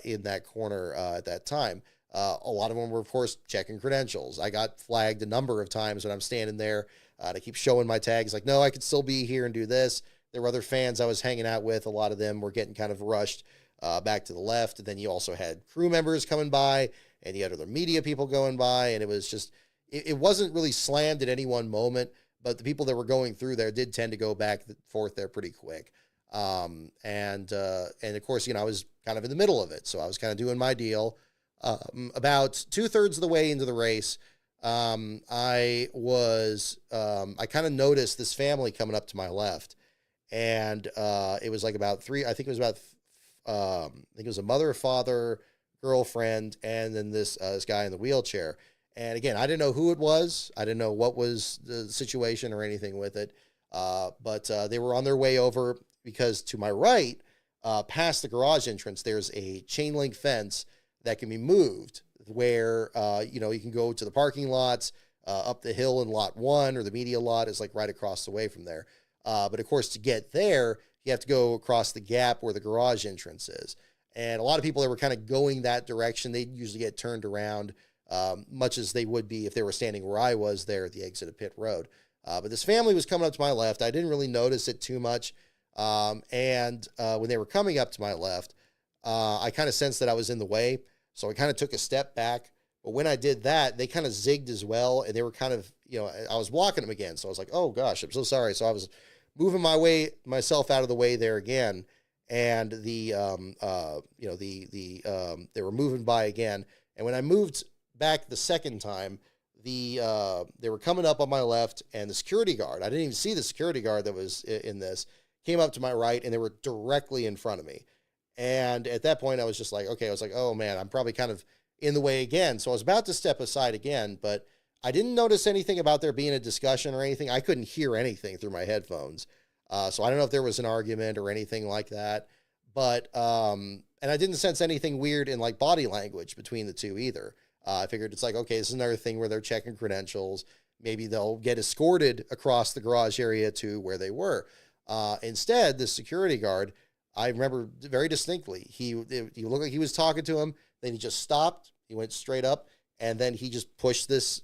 A: in that corner at that time. A lot of them were, of course, checking credentials. I got flagged a number of times when I'm standing there to keep showing my tags, like, no, I could still be here and do this. There were other fans I was hanging out with. A lot of them were getting kind of rushed back to the left. And then you also had crew members coming by, and you had other media people going by. And it was just, it wasn't really slammed at any one moment, but the people that were going through there did tend to go back and forth there pretty quick. And of course, I was kind of in the middle of it. So I was kind of doing my deal. About 2/3 of the way into the race, I kind of noticed this family coming up to my left, and it was like about three. I think it was about, I think it was a mother, father, girlfriend, and then this guy in the wheelchair. And again, I didn't know who it was. I didn't know what was the situation or anything with it. But they were on their way over, because to my right, past the garage entrance, there's a chain link fence that can be moved, where you can go to the parking lots up the hill in lot 1, or the media lot is like right across the way from there. But of course, to get there, you have to go across the gap where the garage entrance is. And a lot of people that were kind of going that direction, they usually get turned around, much as they would be if they were standing where I was there at the exit of pit road. But this family was coming up to my left. I didn't really notice it too much. When they were coming up to my left, I kind of sensed that I was in the way. So I kind of took a step back. But when I did that, they kind of zigged as well. And they were kind of, I was blocking them again. So I was like, oh gosh, I'm so sorry. So I was moving myself out of the way there again. And they were moving by again. And when I moved back the second time, they were coming up on my left, and the security guard, I didn't even see the security guard that was in this, came up to my right, and they were directly in front of me. And at that point, I was just like, okay, I was like, oh man, I'm probably kind of in the way again. So I was about to step aside again, but I didn't notice anything about there being a discussion or anything. I couldn't hear anything through my headphones. So I don't know if there was an argument or anything like that, but, and I didn't sense anything weird in like body language between the two either. I figured it's like, okay, this is another thing where they're checking credentials. Maybe they'll get escorted across the garage area to where they were. Instead, the security guard, I remember very distinctly, he looked like he was talking to him. Then he just stopped. He went straight up, and then he just pushed this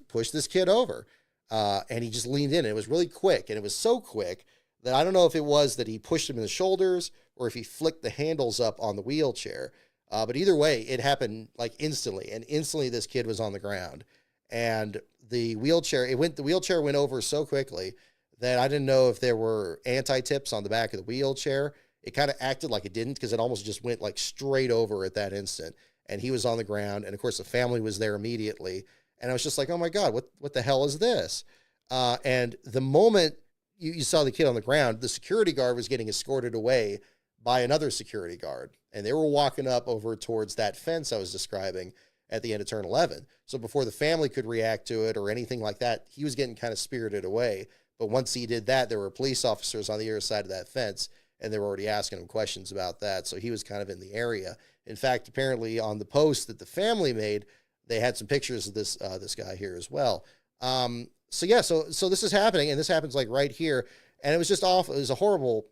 A: kid over, and he just leaned in. It was really quick, and it was so quick that I don't know if it was that he pushed him in the shoulders or if he flicked the handles up on the wheelchair. But either way, it happened like instantly, and instantly this kid was on the ground, and the wheelchair went over so quickly that I didn't know if there were anti-tips on the back of the wheelchair. It kind of acted like it didn't, because it almost just went like straight over at that instant. And he was on the ground. And of course the family was there immediately. And I was just like, oh my God, what the hell is this? And the moment you saw the kid on the ground, the security guard was getting escorted away by another security guard. And they were walking up over towards that fence I was describing at the end of turn 11. So before the family could react to it or anything like that, he was getting kind of spirited away. But once he did that, there were police officers on the other side of that fence, and they were already asking him questions about that. So he was kind of in the area. In fact, apparently on the post that the family made, they had some pictures of this guy here as well. So this is happening, and this happens like right here. And it was just awful. It was a horrible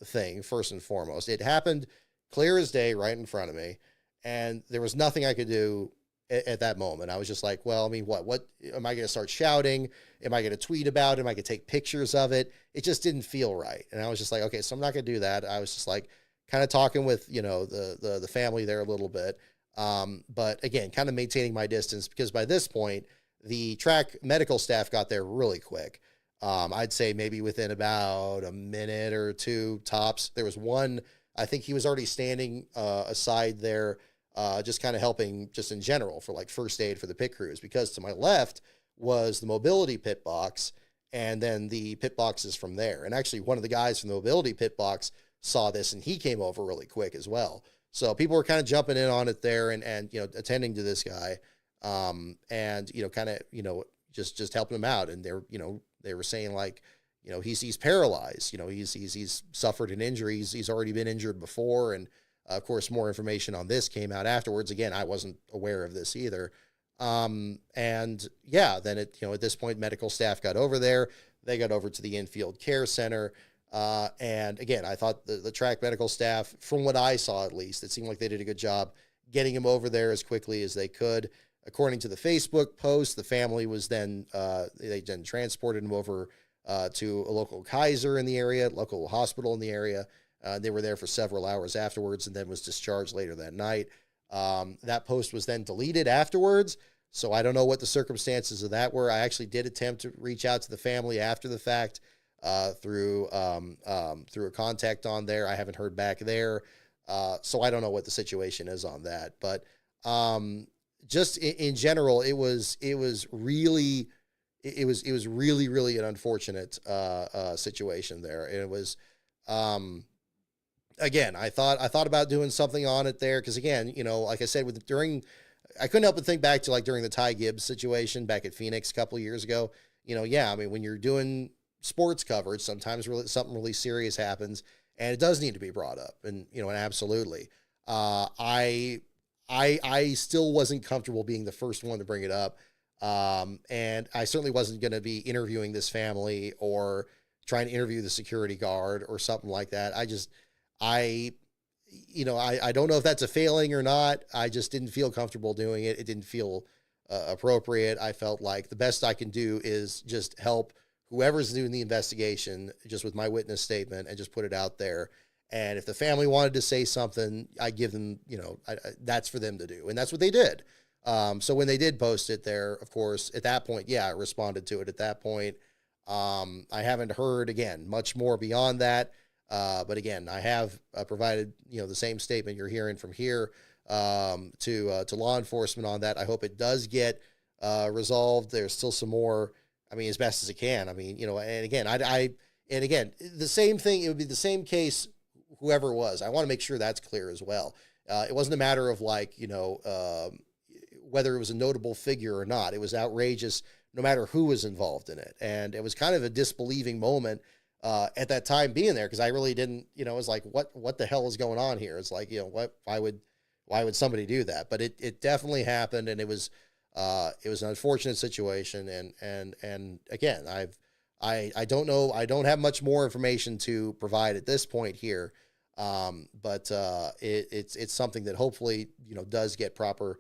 A: thing, first and foremost. It happened clear as day right in front of me, and there was nothing I could do at that moment. I was just like, well, I mean, what am I going to start shouting? Am I going to tweet about it? Am I going to take pictures of it? It just didn't feel right. And I was just like, okay, so I'm not going to do that. I was just like kind of talking with, the family there a little bit. But again, kind of maintaining my distance, because by this point, the track medical staff got there really quick. I'd say maybe within about a minute or two tops. There was one, I think he was already standing aside there, just kind of helping just in general for like first aid for the pit crews, because to my left was the mobility pit box, and then the pit boxes from there. And actually, one of the guys from the mobility pit box saw this, and he came over really quick as well. So people were kind of jumping in on it there, and attending to this guy, and kind of just helping him out. And they were saying like, he's paralyzed. He's suffered an injury. He's already been injured before, and of course, more information on this came out afterwards. Again, I wasn't aware of this either. And yeah, then at this point, medical staff got over there. They got over to the infield care center. And again, I thought the track medical staff, from what I saw at least, it seemed like they did a good job getting him over there as quickly as they could. According to the Facebook post, the family was then, they then transported him over to a local Kaiser in the area, local hospital in the area. They were there for several hours afterwards, and then was discharged later that night. That post was then deleted afterwards, so I don't know what the circumstances of that were. I actually did attempt to reach out to the family after the fact through a contact on there. I haven't heard back there, so I don't know what the situation is on that. But just in general, it was really an unfortunate situation there. And it was again, I thought about doing something on it there, because again, like I said, I couldn't help but think back to like during the Ty Gibbs situation back at Phoenix a couple of years ago. Yeah, I mean, when you're doing sports coverage, sometimes something really serious happens, and it does need to be brought up. And and absolutely, I still wasn't comfortable being the first one to bring it up, and I certainly wasn't going to be interviewing this family or trying to interview the security guard or something like that. I don't know if that's a failing or not. I just didn't feel comfortable doing it. It didn't feel appropriate. I felt like the best I can do is just help whoever's doing the investigation, just with my witness statement, and just put it out there. And if the family wanted to say something, I give them, that's for them to do. And that's what they did. So when they did post it there, of course, at that point, yeah, I responded to it at that point. I haven't heard, again, much more beyond that. But again, I have provided, the same statement you're hearing from here to law enforcement on that. I hope it does get resolved. There's still some more, I mean, as best as it can. I mean, and again, and again, the same thing, it would be the same case, whoever it was. I want to make sure that's clear as well. It wasn't a matter of like, whether it was a notable figure or not. It was outrageous no matter who was involved in it. And it was kind of a disbelieving moment at that time being there, because I really didn't, it was like, what the hell is going on here? It's like, why would somebody do that? But it definitely happened, and it was an unfortunate situation. And again, I don't know, I don't have much more information to provide at this point here. But it's something that hopefully, does get proper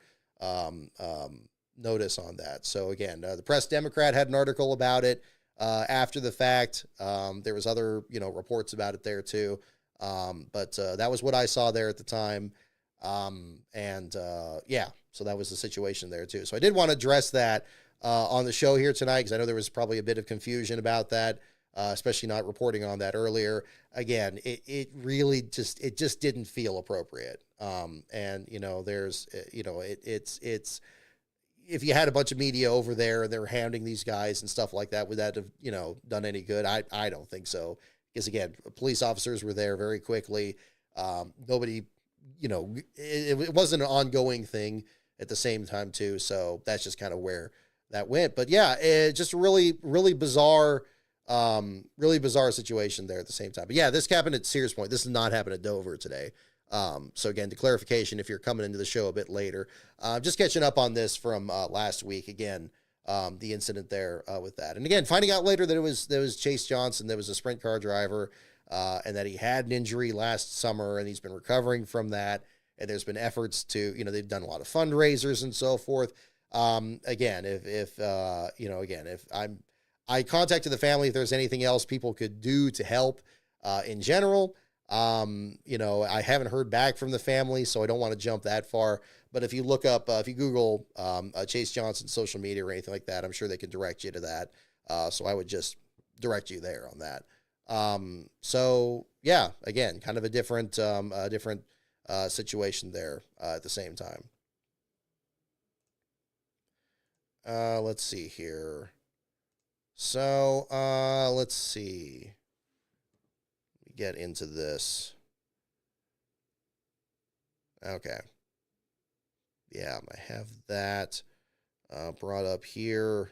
A: notice on that. So again, the Press Democrat had an article about it after the fact. There was other, reports about it there too. But that was what I saw there at the time. Yeah, so that was the situation there too. So I did want to address that on the show here tonight, because I know there was probably a bit of confusion about that, especially not reporting on that earlier. Again, it really just didn't feel appropriate. And there's, it's if you had a bunch of media over there and they were hounding these guys and stuff like that, would that have, done any good? I don't think so. Because again, police officers were there very quickly. Nobody, it wasn't an ongoing thing at the same time too. So that's just kind of where that went. But yeah, just a really, really bizarre situation there at the same time. But yeah, this happened at Sears Point. This did not happen at Dover today. So again, to clarification, if you're coming into the show a bit later, just catching up on this from last week, again, the incident there with that. And again, finding out later that it was Chase Johnson, that was a sprint car driver, and that he had an injury last summer and he's been recovering from that. And there's been efforts to, they've done a lot of fundraisers and so forth. Again, I contacted the family if there's anything else people could do to help in general. I haven't heard back from the family, so I don't want to jump that far. But if you look up, if you Google Chase Johnson social media or anything like that, I'm sure they can direct you to that. So I would just direct you there on that. So yeah, again, kind of a different situation there at the same time. Let's see here. So, let's see. Get into this. Okay. Yeah, I have that brought up here.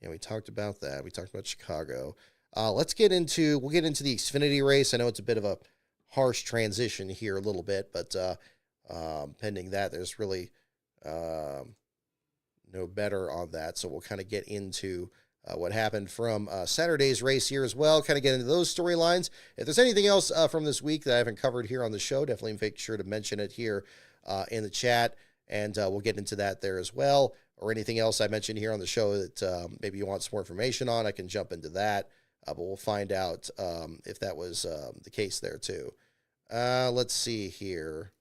A: Yeah, we talked about that. We talked about Chicago. We'll get into the Xfinity race. I know it's a bit of a harsh transition here a little bit, but pending that, there's really no better on that. So we'll kind of get into what happened from Saturday's race here as well, kind of get into those storylines. If there's anything else from this week that I haven't covered here on the show, definitely make sure to mention it here in the chat, and we'll get into that there as well. Or anything else I mentioned here on the show that maybe you want some more information on, I can jump into that. But we'll find out if that was the case there too. Let's see here.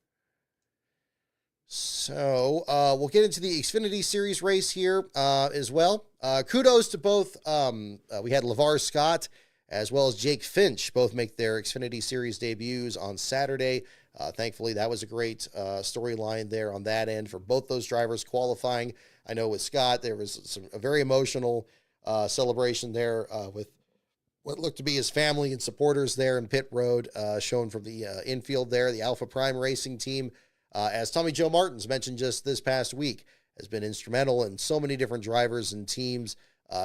A: So we'll get into the Xfinity Series race here as well. Kudos to both. We had LeVar Scott as well as Jake Finch both make their Xfinity Series debuts on Saturday. Thankfully, that was a great storyline there on that end for both those drivers qualifying. I know with Scott, there was a very emotional celebration there with what looked to be his family and supporters there in pit road, shown from the infield there, the Alpha Prime Racing team. As Tommy Joe Martins mentioned just this past week, has been instrumental in so many different drivers and teams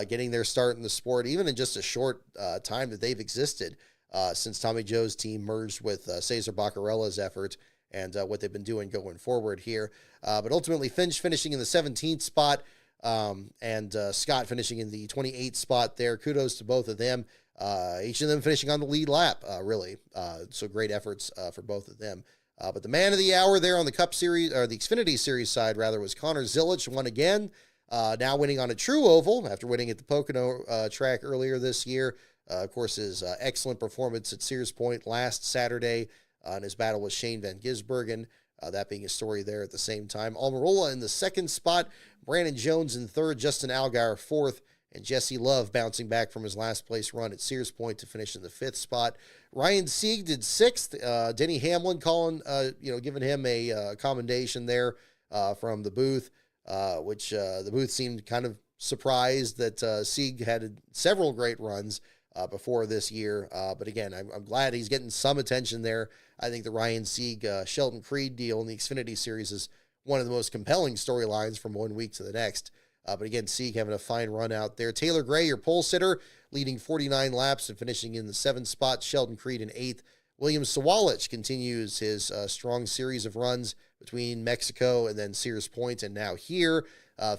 A: getting their start in the sport, even in just a short time that they've existed since Tommy Joe's team merged with Cesar Baccarella's effort and what they've been doing going forward here. But ultimately, Finch finishing in the 17th spot and Scott finishing in the 28th spot there. Kudos to both of them. Each of them finishing on the lead lap, really. So great efforts for both of them. But the man of the hour there on the Cup Series, or the Xfinity Series side, rather, was Connor Zilisch, won again. Now winning on a true oval after winning at the Pocono track earlier this year. Of course, his excellent performance at Sears Point last Saturday in his battle with Shane Van Gisbergen. That being a story there at the same time. Almirola in the second spot, Brandon Jones in third, Justin Allgaier fourth, and Jesse Love bouncing back from his last place run at Sears Point to finish in the fifth spot. Ryan Sieg did sixth. Denny Hamlin giving him a commendation there from the booth, which the booth seemed kind of surprised that Sieg had several great runs before this year. But again, I'm glad he's getting some attention there. I think the Ryan Sieg, Sheldon Creed deal in the Xfinity Series is one of the most compelling storylines from 1 week to the next. But again, Sieg having a fine run out there. Taylor Gray, your pole sitter, leading 49 laps and finishing in the seventh spot. Sheldon Creed in eighth. William Sawalich continues his strong series of runs between Mexico and then Sears Point and now here,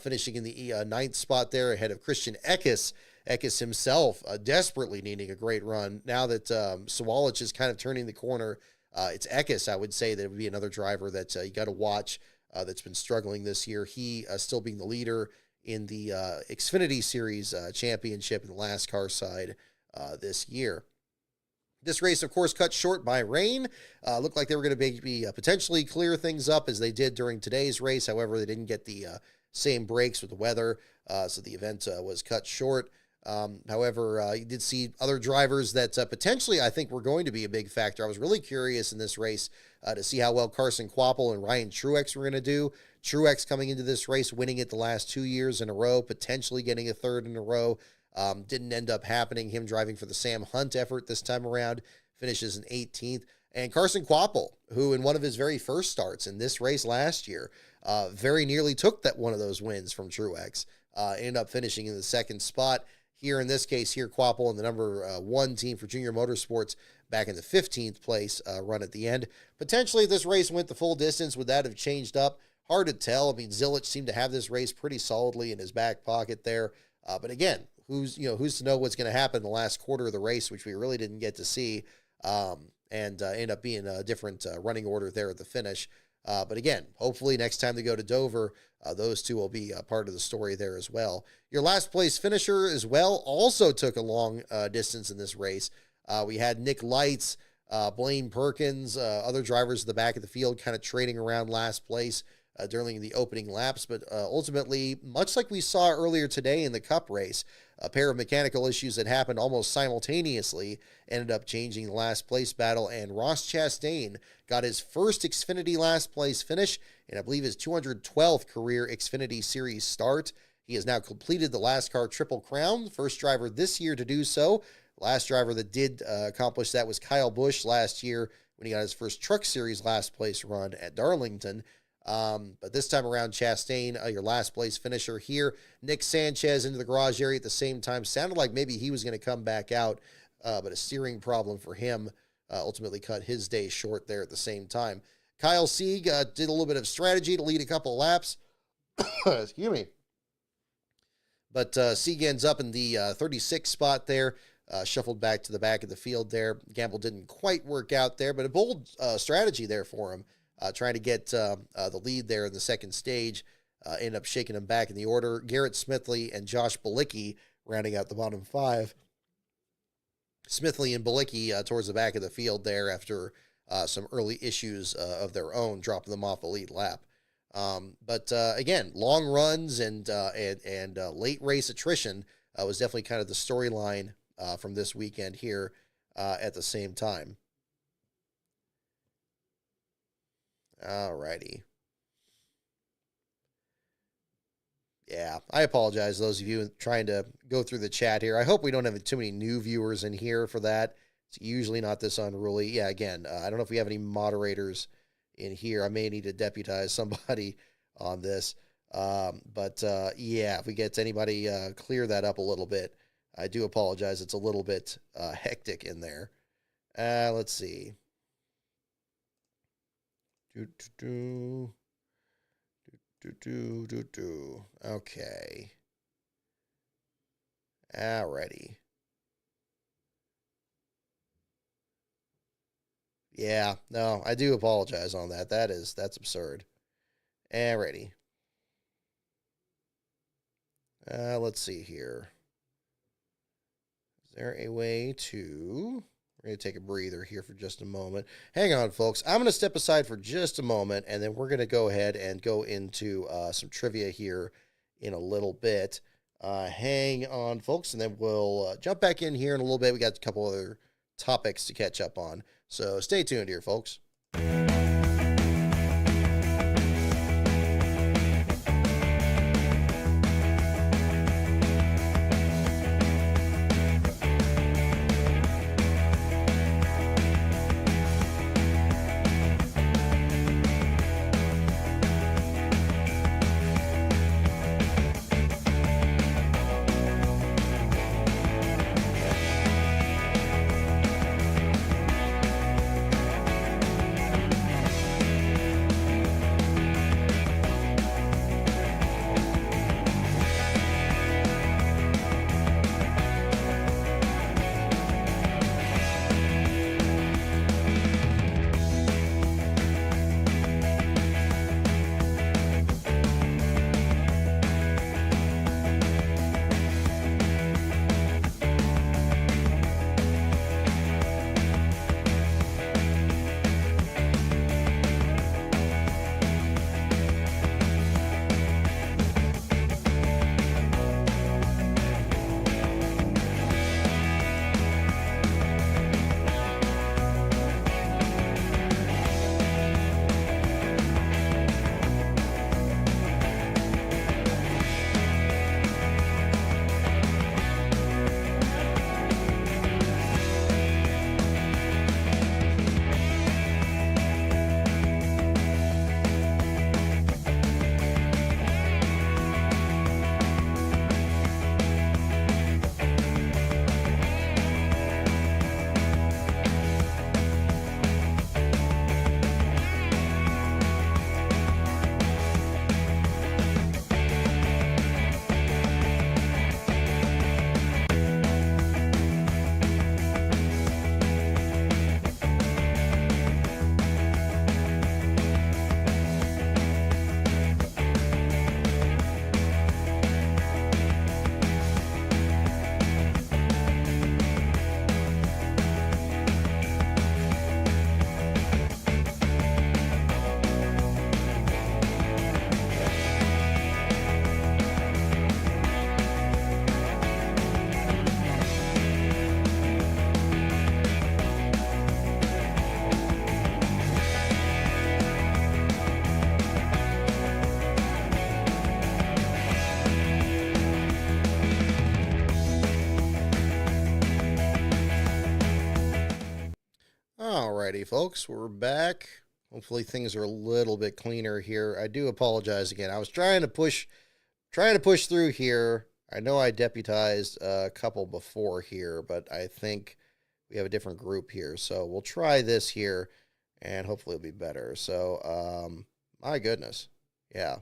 A: finishing in the ninth spot there ahead of Christian Eckes. Eckes himself desperately needing a great run. Now that Sawalich is kind of turning the corner, it's Eckes, I would say, that would be another driver that you got to watch that's been struggling this year. He still being the leader in the Xfinity Series championship in the last car side this year. This race, of course, cut short by rain. Looked like they were going to be potentially clear things up as they did during today's race. However, they didn't get the same breaks with the weather, so the event was cut short. However, you did see other drivers that potentially I think were going to be a big factor. I was really curious in this race to see how well Carson Kvapil and Ryan Truex were going to do. Truex coming into this race, winning it the last 2 years in a row, potentially getting a third in a row. Didn't end up happening. Him driving for the Sam Hunt effort this time around, finishes in 18th. And Carson Kvapil, who in one of his very first starts in this race last year, very nearly took that one of those wins from Truex. Ended up finishing in the second spot. Here in this case, Kvapil in the number one team for Junior Motorsports back in the 15th place run at the end. Potentially, if this race went the full distance, would that have changed up? Hard to tell. I mean, Zilisch seemed to have this race pretty solidly in his back pocket there. But again, who's to know what's going to happen in the last quarter of the race, which we really didn't get to see, and end up being a different running order there at the finish. But again, hopefully next time they go to Dover, those two will be part of the story there as well. Your last place finisher as well also took a long distance in this race. We had Nick Lights, Blaine Perkins, other drivers at the back of the field kind of trading around last place during the opening laps. But ultimately, much like we saw earlier today in the Cup race, a pair of mechanical issues that happened almost simultaneously ended up changing the last place battle, and Ross Chastain got his first Xfinity last place finish, and I believe his 212th career Xfinity Series start. He has now completed the LASCAR Triple Crown, first driver this year to do so. Last driver that did accomplish that was Kyle Busch last year when he got his first Truck Series last place run at Darlington. But this time around, Chastain, your last place finisher here. Nick Sanchez into the garage area at the same time. Sounded like maybe he was going to come back out, but a steering problem for him ultimately cut his day short there at the same time. Kyle Sieg did a little bit of strategy to lead a couple of laps. Excuse me. But Sieg ends up in the 36th spot there, shuffled back to the back of the field there. Gamble didn't quite work out there, but a bold strategy there for him, trying to get the lead there in the second stage. Ended up shaking him back in the order. Garrett Smithley and Josh Bilicki rounding out the bottom five. Smithley and Bilicki towards the back of the field there after some early issues of their own, dropping them off a lead lap. But again, long runs and late race attrition was definitely kind of the storyline from this weekend here at the same time. All righty. Yeah, I apologize to those of you trying to go through the chat here. I hope we don't have too many new viewers in here for that. It's usually not this unruly. Yeah, again, I don't know if we have any moderators in here. I may need to deputize somebody on this. But yeah, if we get anybody clear that up a little bit, I do apologize. It's a little bit hectic in there. Let's see. Okay. Alrighty. Yeah, no, I do apologize on that. That's absurd. Alrighty. Let's see here. Is there a way to... We're going to take a breather here for just a moment. Hang on, folks. I'm going to step aside for just a moment, and then we're going to go ahead and go into some trivia here in a little bit. Hang on, folks, and then we'll jump back in here in a little bit. We got a couple other topics to catch up on. So stay tuned here, folks. Alrighty, folks, we're back. Hopefully things are a little bit cleaner here. I do apologize again. I was trying to push through here. I know I deputized a couple before here, but I think we have a different group here. So we'll try this here and hopefully it'll be better. So, my goodness. Yeah.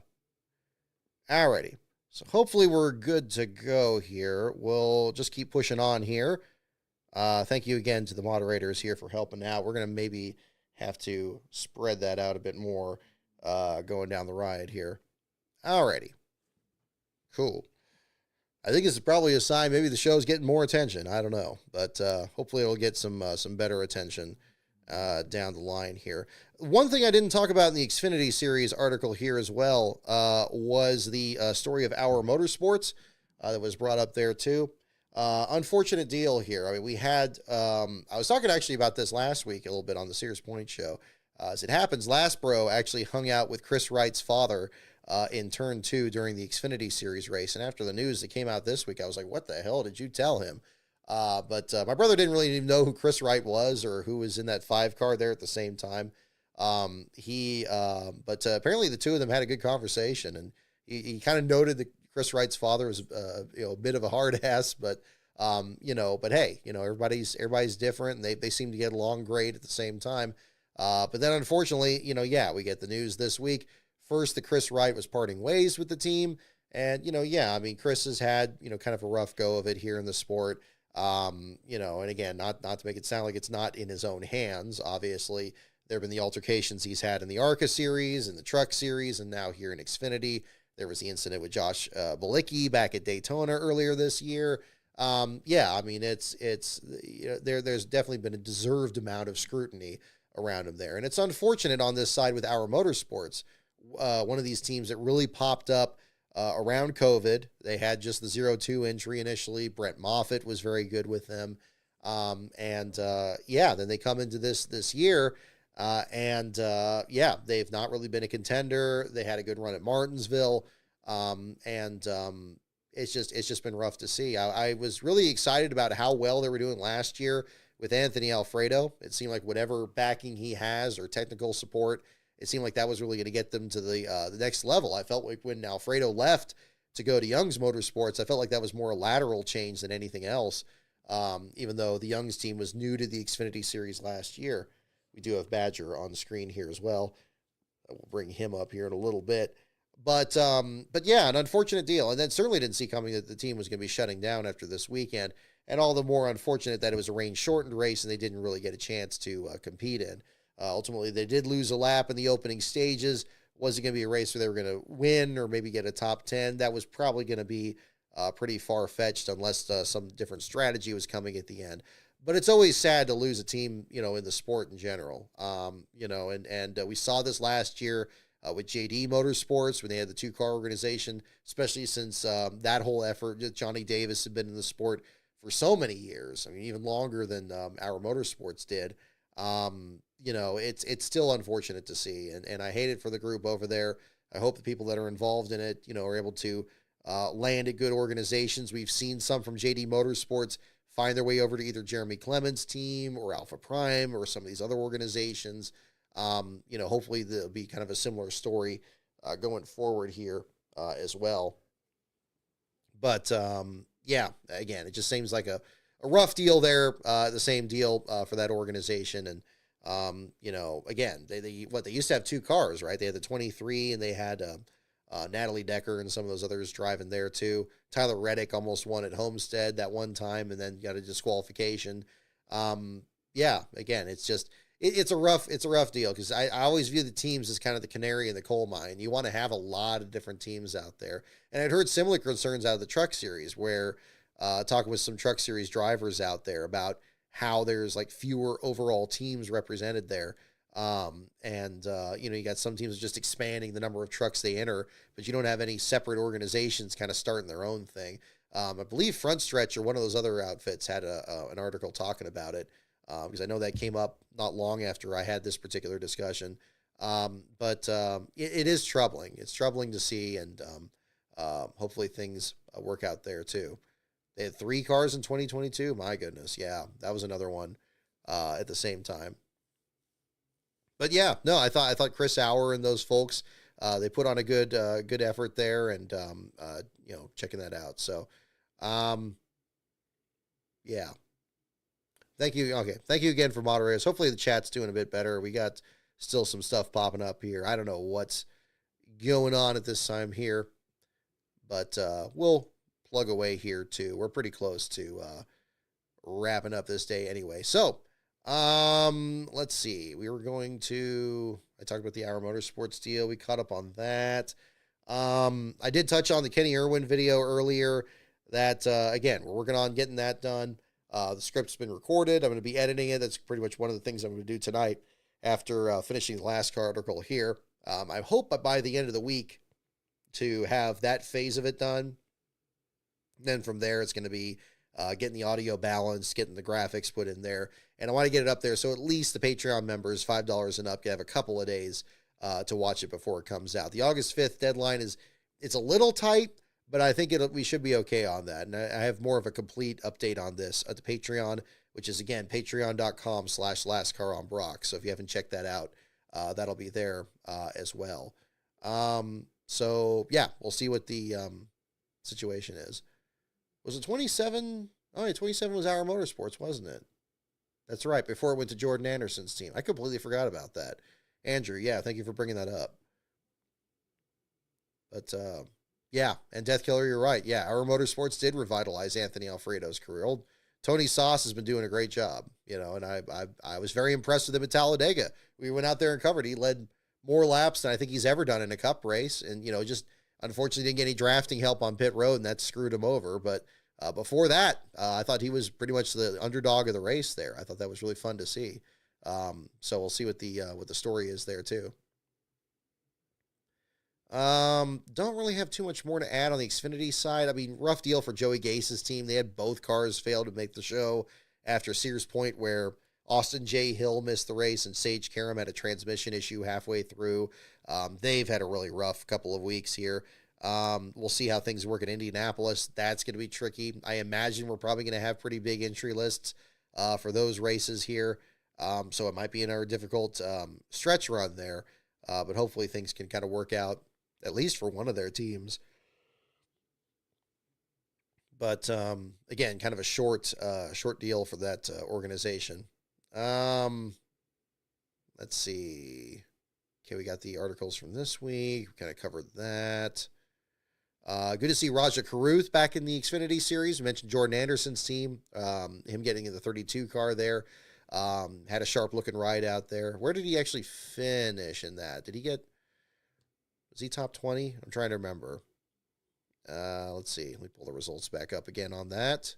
A: Alrighty. So hopefully we're good to go here. We'll just keep pushing on here. Thank you again to the moderators here for helping out. We're going to maybe have to spread that out a bit more going down the ride here. Alrighty. Cool. I think this is probably a sign maybe the show's getting more attention. I don't know. But hopefully it'll get some better attention down the line here. One thing I didn't talk about in the Xfinity Series article here as well was the story of Our Motorsports that was brought up there too. Unfortunate deal here. I mean, we had, I was talking actually about this last week a little bit on the Sears Point show. As it happens, Last Bro actually hung out with Chris Wright's father in turn 2 during the Xfinity Series race. And after the news that came out this week, I was like, what the hell did you tell him? But my brother didn't really even know who Chris Wright was or who was in that 5 car there at the same time. But apparently the two of them had a good conversation, and he kind of noted that Chris Wright's father was, a bit of a hard ass, but hey, everybody's different, and they seem to get along great at the same time. But then unfortunately, we get the news this week. First, that Chris Wright was parting ways with the team. And, Chris has had, kind of a rough go of it here in the sport. And again, not to make it sound like it's not in his own hands. Obviously, there have been the altercations he's had in the ARCA series and the Truck series, and now here in Xfinity. There was the incident with Josh Bilicki back at Daytona earlier this year. There's definitely been a deserved amount of scrutiny around him there. And it's unfortunate on this side with Our Motorsports, one of these teams that really popped up around COVID. They had just the 0-2 entry initially. Brett Moffitt was very good with them. Then they come into this year, they've not really been a contender. They had a good run at Martinsville. It's just been rough to see. I was really excited about how well they were doing last year with Anthony Alfredo. It seemed like whatever backing he has or technical support, it seemed like that was really going to get them to the next level. I felt like when Alfredo left to go to Young's Motorsports, I felt like that was more a lateral change than anything else. Even though the Young's team was new to the Xfinity Series last year. We do have Badger on the screen here as well. We'll bring him up here in a little bit. But yeah, an unfortunate deal. And then certainly didn't see coming that the team was going to be shutting down after this weekend. And all the more unfortunate that it was a rain-shortened race and they didn't really get a chance to compete in. Ultimately, they did lose a lap in the opening stages. Was it going to be a race where they were going to win or maybe get a top 10? That was probably going to be pretty far-fetched unless some different strategy was coming at the end. But it's always sad to lose a team, in the sport in general. We saw this last year with JD Motorsports when they had the 2-car organization, especially since that whole effort, Johnny Davis had been in the sport for so many years. I mean, even longer than Our Motorsports did. It's still unfortunate to see, and I hate it for the group over there. I hope the people that are involved in it, are able to land at good organizations. We've seen some from JD Motorsports find their way over to either Jeremy Clements' team or Alpha Prime or some of these other organizations. Hopefully there'll be kind of a similar story going forward here as well. But again, it just seems like a rough deal there. The same deal for that organization. And, again, they used to have 2 cars, right? They had the 23 and they had Natalie Decker and some of those others driving there too. Tyler Reddick almost won at Homestead that one time and then got a disqualification. Again, it's a rough deal because I always view the teams as kind of the canary in the coal mine. You want to have a lot of different teams out there. And I'd heard similar concerns out of the Truck Series where talking with some Truck Series drivers out there about how there's like fewer overall teams represented there. You got some teams just expanding the number of trucks they enter, but you don't have any separate organizations kind of starting their own thing. I believe Front Stretch or one of those other outfits had an article talking about it, because I know that came up not long after I had this particular discussion. It is troubling. It's troubling to see, and hopefully things work out there too. They had 3 cars in 2022. My goodness. Yeah, that was another one at the same time. But yeah, no, I thought Chris Auer and those folks, they put on a good effort there, and checking that out. So, um, yeah, thank you. Okay, thank you again for moderators. Hopefully the chat's doing a bit better. We got still some stuff popping up here. I don't know what's going on at this time here, but we'll plug away here too. We're pretty close to wrapping up this day anyway. So, let's see. I talked about the Hour Motorsports deal. We caught up on that. I did touch on the Kenny Irwin video earlier. That again, we're working on getting that done. The script's been recorded. I'm going to be editing it. That's pretty much one of the things I'm going to do tonight after finishing the last car article here. I hope by the end of the week to have that phase of it done. And then from there, it's going to be getting the audio balanced, getting the graphics put in there. And I want to get it up there so at least the Patreon members, $5 and up, can have a couple of days to watch it before it comes out. The August 5th deadline it's a little tight, but I think we should be okay on that. And I have more of a complete update on this at the Patreon, which is, again, patreon.com/lastcaronbrock. So if you haven't checked that out, that'll be there as well. So, yeah, we'll see what the situation is. Was it 27? Oh, yeah, 27 was Hour Motorsports, wasn't it? That's right, before it went to Jordan Anderson's team. I completely forgot about that. Andrew, yeah, thank you for bringing that up. But, yeah, and Death Killer, you're right. Yeah, Hour Motorsports did revitalize Anthony Alfredo's career. Old Tony Sauce has been doing a great job, and I was very impressed with him at Talladega. We went out there and covered. He led more laps than I think he's ever done in a cup race, and, just unfortunately didn't get any drafting help on pit road, and that screwed him over. But before that, I thought he was pretty much the underdog of the race there. I thought that was really fun to see. So we'll see what the story is there too. Don't really have too much more to add on the Xfinity side. I mean, rough deal for Joey Gase's team. They had both cars fail to make the show after Sears Point, where Austin J. Hill missed the race and Sage Karam had a transmission issue halfway through. They've had a really rough couple of weeks here. We'll see how things work in Indianapolis. That's going to be tricky. I imagine we're probably going to have pretty big entry lists for those races here. So it might be another difficult stretch run there. But hopefully things can kind of work out, at least for one of their teams. But again, kind of a short deal for that organization. Let's see. Okay, we got the articles from this week. We kind of covered that. Good to see Raja Karuth back in the Xfinity Series. We mentioned Jordan Anderson's team, him getting in the 32 car there. Had a sharp-looking ride out there. Where did he actually finish in that? Was he top 20? I'm trying to remember. Let's see. Let me pull the results back up again on that.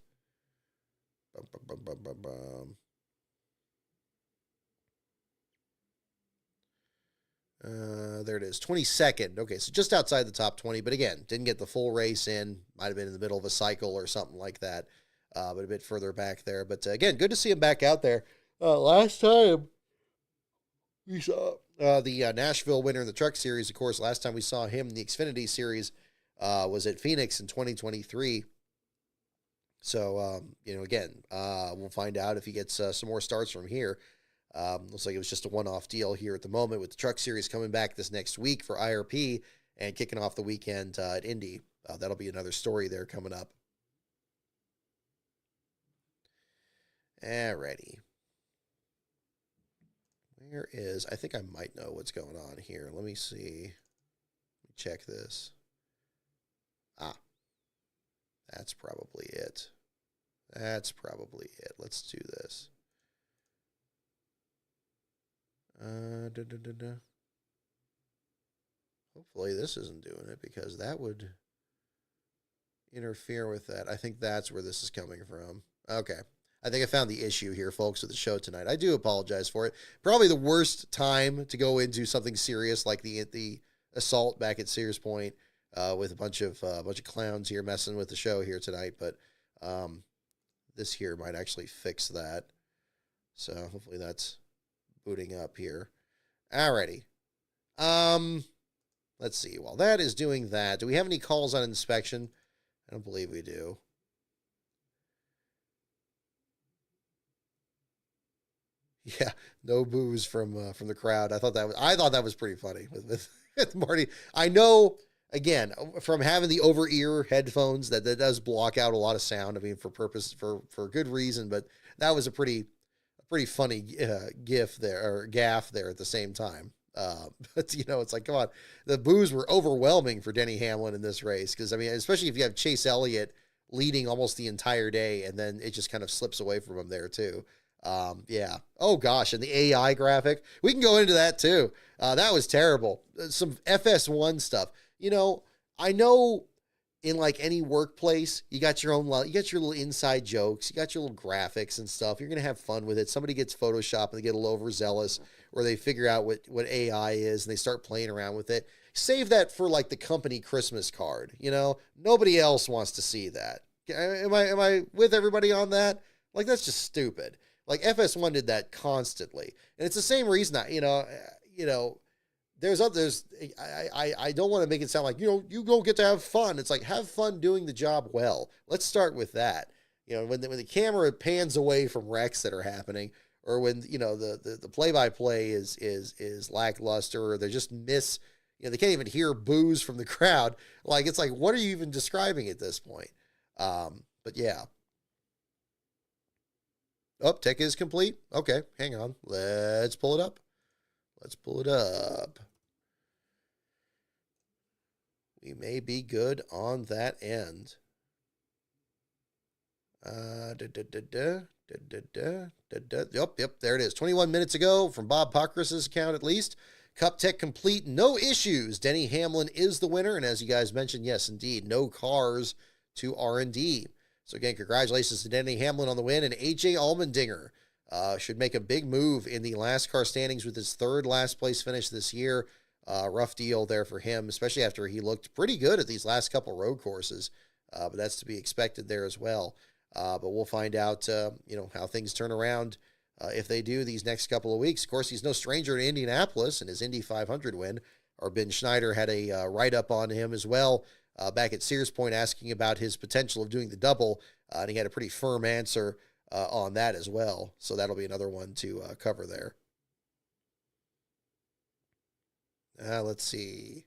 A: There it is, 22nd. Okay, so just outside the top 20, but again, didn't get the full race in. Might have been in the middle of a cycle or something like that, but a bit further back there. But again, good to see him back out there. Last time we saw the Nashville winner in the Truck Series, of course, last time we saw him in the Xfinity Series was at Phoenix in 2023. So, again, we'll find out if he gets some more starts from here. Looks like it was just a one-off deal here at the moment, with the Truck Series coming back this next week for IRP and kicking off the weekend at Indy. That'll be another story there coming up. Alrighty. I think I might know what's going on here. Let me see. Let me check this. That's probably it. Let's do this. Hopefully this isn't doing it, because that would interfere with that. I think that's where this is coming from. Okay. I think I found the issue here, folks, with the show tonight. I do apologize for it. Probably the worst time to go into something serious like the assault back at Sears Point with a bunch of clowns here messing with the show here tonight. But this here might actually fix that. So hopefully that's booting up here. Alrighty. Let's see. While that is doing that, do we have any calls on inspection? I don't believe we do. Yeah, no boos from the crowd. I thought that was pretty funny with Marty. I know, again, from having the over ear headphones, that does block out a lot of sound. I mean, for good reason, but that was a pretty funny gif there, or gaff there at the same time. But it's like, come on, the boos were overwhelming for Denny Hamlin in this race, because I mean, especially if you have Chase Elliott leading almost the entire day, and then it just kind of slips away from him there too. Yeah. Oh gosh, and the AI graphic, we can go into that too. That was terrible. Some FS1 stuff. I know in like any workplace, you got your little inside jokes, you got your little graphics and stuff. You're gonna have fun with it. Somebody gets Photoshop and they get a little overzealous, or they figure out what AI is and they start playing around with it. Save that for like the company Christmas card. Nobody else wants to see that. Am I with everybody on that? Like, that's just stupid. Like, FS1 did that constantly, and it's the same reason that there's others. I don't want to make it sound like you don't get to have fun. It's like, have fun doing the job well. Let's start with that. When the camera pans away from wrecks that are happening, or when the play-by-play is lackluster, or they just miss. They can't even hear boos from the crowd. Like, it's like, what are you even describing at this point? But yeah. Oh, tech is complete. Okay, hang on. Let's pull it up. Let's pull it up. We may be good on that end. Yep, there it is. 21 minutes ago from Bob Pockrass's account, at least. Cup Tech complete, no issues. Denny Hamlin is the winner, and as you guys mentioned, yes, indeed, no cars to R&D. So again, congratulations to Denny Hamlin on the win, and AJ Allmendinger should make a big move in the last car standings with his third last place finish this year. Rough deal there for him, especially after he looked pretty good at these last couple road courses. But that's to be expected there as well. But we'll find out, how things turn around if they do these next couple of weeks. Of course, he's no stranger to Indianapolis and his Indy 500 win. Our Ben Schneider had a write-up on him as well back at Sears Point, asking about his potential of doing the double, and he had a pretty firm answer on that as well. So that'll be another one to cover there. Let's see.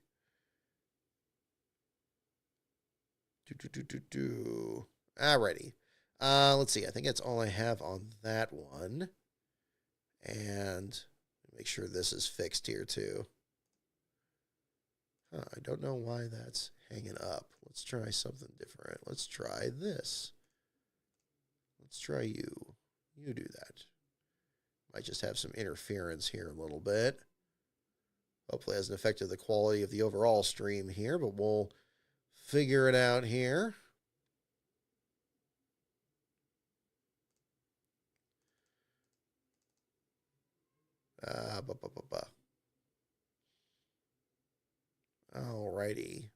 A: Alrighty. Let's see. I think that's all I have on that one. And make sure this is fixed here too. I don't know why that's hanging up. Let's try something different. Let's try this. Let's try you. You do that. Might just have some interference here a little bit. Hopefully it hasn't affected the quality of the overall stream here, but we'll figure it out here. Alrighty.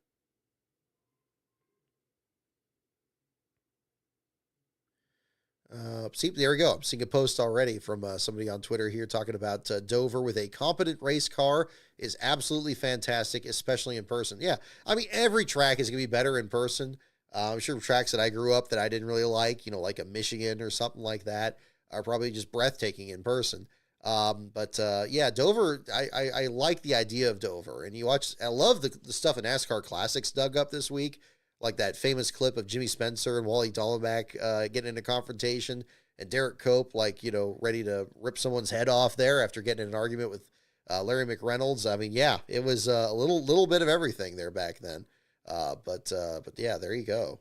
A: See, there we go. I'm seeing a post already from somebody on Twitter here talking about Dover with a competent race car is absolutely fantastic, especially in person. Yeah, I mean, every track is going to be better in person. I'm sure tracks that I grew up that I didn't really like a Michigan or something like that, are probably just breathtaking in person. Yeah, Dover, I like the idea of Dover. And I love the stuff in NASCAR Classics dug up this week, like that famous clip of Jimmy Spencer and Wally Dallenbach getting in a confrontation, and Derek Cope, ready to rip someone's head off there after getting in an argument with Larry McReynolds. I mean, yeah, it was a little bit of everything there back then. But yeah, there you go.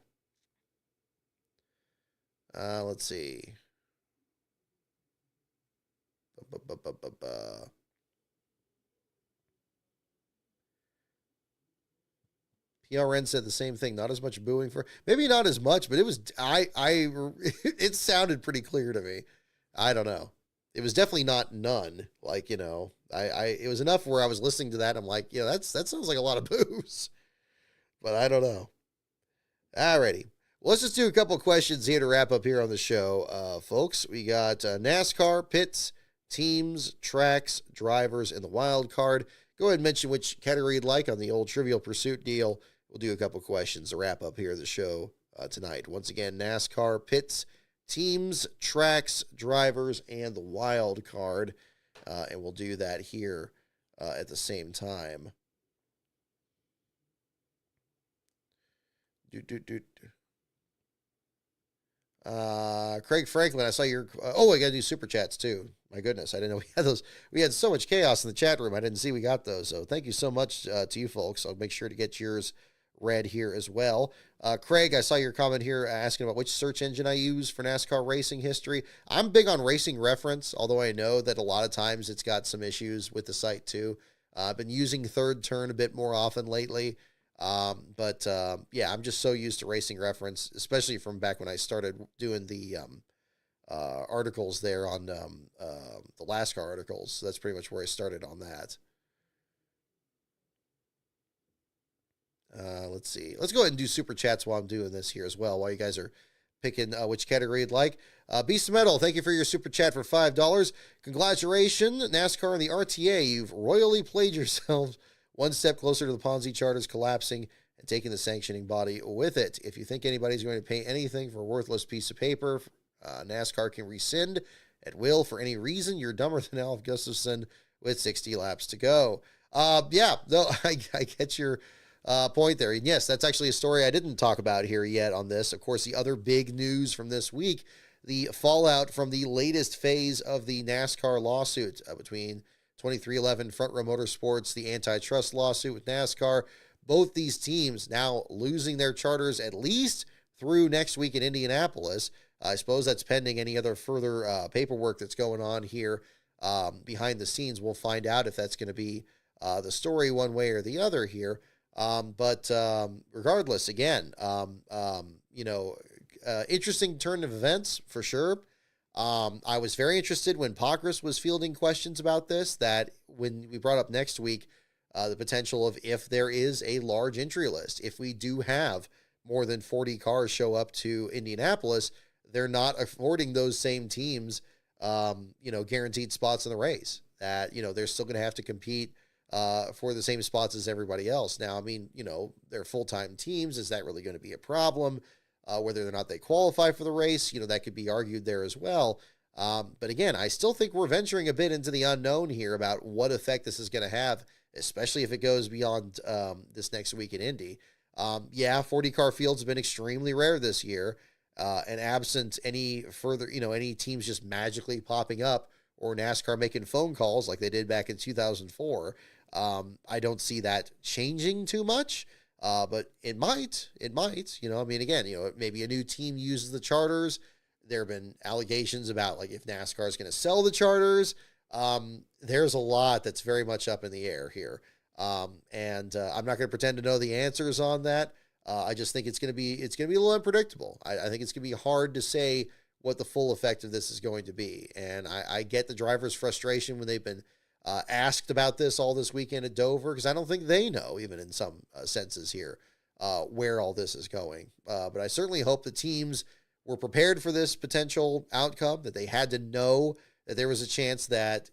A: Let's see. PRN said the same thing. Not as much booing for, maybe not as much, but it was, it sounded pretty clear to me. I don't know. It was definitely not none. It was enough where I was listening to that. I'm like, that sounds like a lot of boos, but I don't know. Alrighty. Let's just do a couple questions here to wrap up here on the show, folks. We got NASCAR, pits, teams, tracks, drivers, and the wild card. Go ahead and mention which category you'd like on the old Trivial Pursuit deal. We'll do a couple questions to wrap up here the show tonight. Once again, NASCAR, pits, teams, tracks, drivers, and the wild card. And we'll do that here at the same time. Craig Franklin, I saw your. I got to do super chats too. My goodness, I didn't know we had those. We had so much chaos in the chat room. I didn't see we got those. So thank you so much to you folks. I'll make sure to get yours read here as well. Craig, I saw your comment here asking about which search engine I use for NASCAR racing history. I'm big on Racing Reference, although I know that a lot of times it's got some issues with the site too. I've been using Third Turn a bit more often lately. Yeah, I'm just so used to Racing Reference, especially from back when I started doing the articles there on the LASCAR articles. So that's pretty much where I started on that. Let's see. Let's go ahead and do super chats while I'm doing this here as well, while you guys are picking which category you'd like. Beast of Metal, thank you for your super chat for $5. Congratulations, NASCAR and the RTA. You've royally played yourselves one step closer to the Ponzi charters collapsing and taking the sanctioning body with it. If you think anybody's going to pay anything for a worthless piece of paper, NASCAR can rescind at will for any reason. You're dumber than Alf Gustafson with 60 laps to go. Yeah, though I get your point there. And yes, that's actually a story I didn't talk about here yet on this. Of course, the other big news from this week, the fallout from the latest phase of the NASCAR lawsuit between 2311 Front Row Motorsports, the antitrust lawsuit with NASCAR. Both these teams now losing their charters at least through next week in Indianapolis. I suppose that's pending any other further paperwork that's going on here behind the scenes. We'll find out if that's going to be the story one way or the other here. Regardless, again, interesting turn of events for sure. I was very interested when Pockrass was fielding questions about this, that when we brought up next week, the potential of if there is a large entry list, if we do have more than 40 cars show up to Indianapolis, they're not affording those same teams, guaranteed spots in the race, that, they're still going to have to compete for the same spots as everybody else. Now, I mean, they're full-time teams. Is that really going to be a problem? Whether or not they qualify for the race, that could be argued there as well. But again, I still think we're venturing a bit into the unknown here about what effect this is going to have, especially if it goes beyond this next week in Indy. 40-car fields have been extremely rare this year, and absent any further, any teams just magically popping up or NASCAR making phone calls like they did back in 2004, I don't see that changing too much. But it might, again, maybe a new team uses the charters. There have been allegations about if NASCAR is going to sell the charters. There's a lot that's very much up in the air here. I'm not going to pretend to know the answers on that. I just think it's going to be a little unpredictable. I think it's going to be hard to say what the full effect of this is going to be. And I get the drivers' frustration when they've been asked about this all this weekend at Dover, because I don't think they know, even in some senses here, where all this is going. But I certainly hope the teams were prepared for this potential outcome, that they had to know that there was a chance that,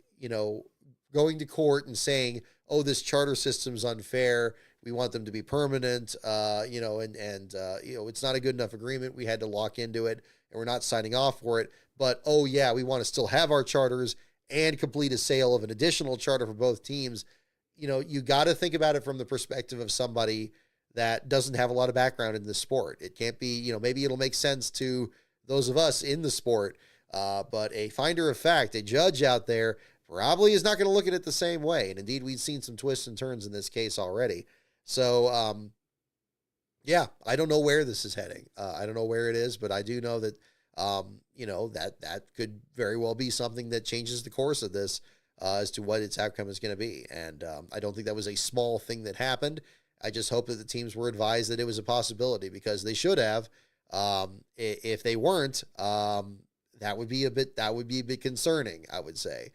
A: going to court and saying, oh, this charter system's unfair, we want them to be permanent, it's not a good enough agreement, we had to lock into it, and we're not signing off for it. But, oh yeah, we want to still have our charters and complete a sale of an additional charter for both teams. You got to think about it from the perspective of somebody that doesn't have a lot of background in the sport. It can't be, maybe it'll make sense to those of us in the sport, but a finder of fact, a judge out there, probably is not going to look at it the same way. And indeed, we've seen some twists and turns in this case already. So, I don't know where this is heading. I don't know where it is, but I do know that, that could very well be something that changes the course of this as to what its outcome is going to be. And I don't think that was a small thing that happened. I just hope that the teams were advised that it was a possibility, because they should have. If they weren't, that would be a bit concerning, I would say.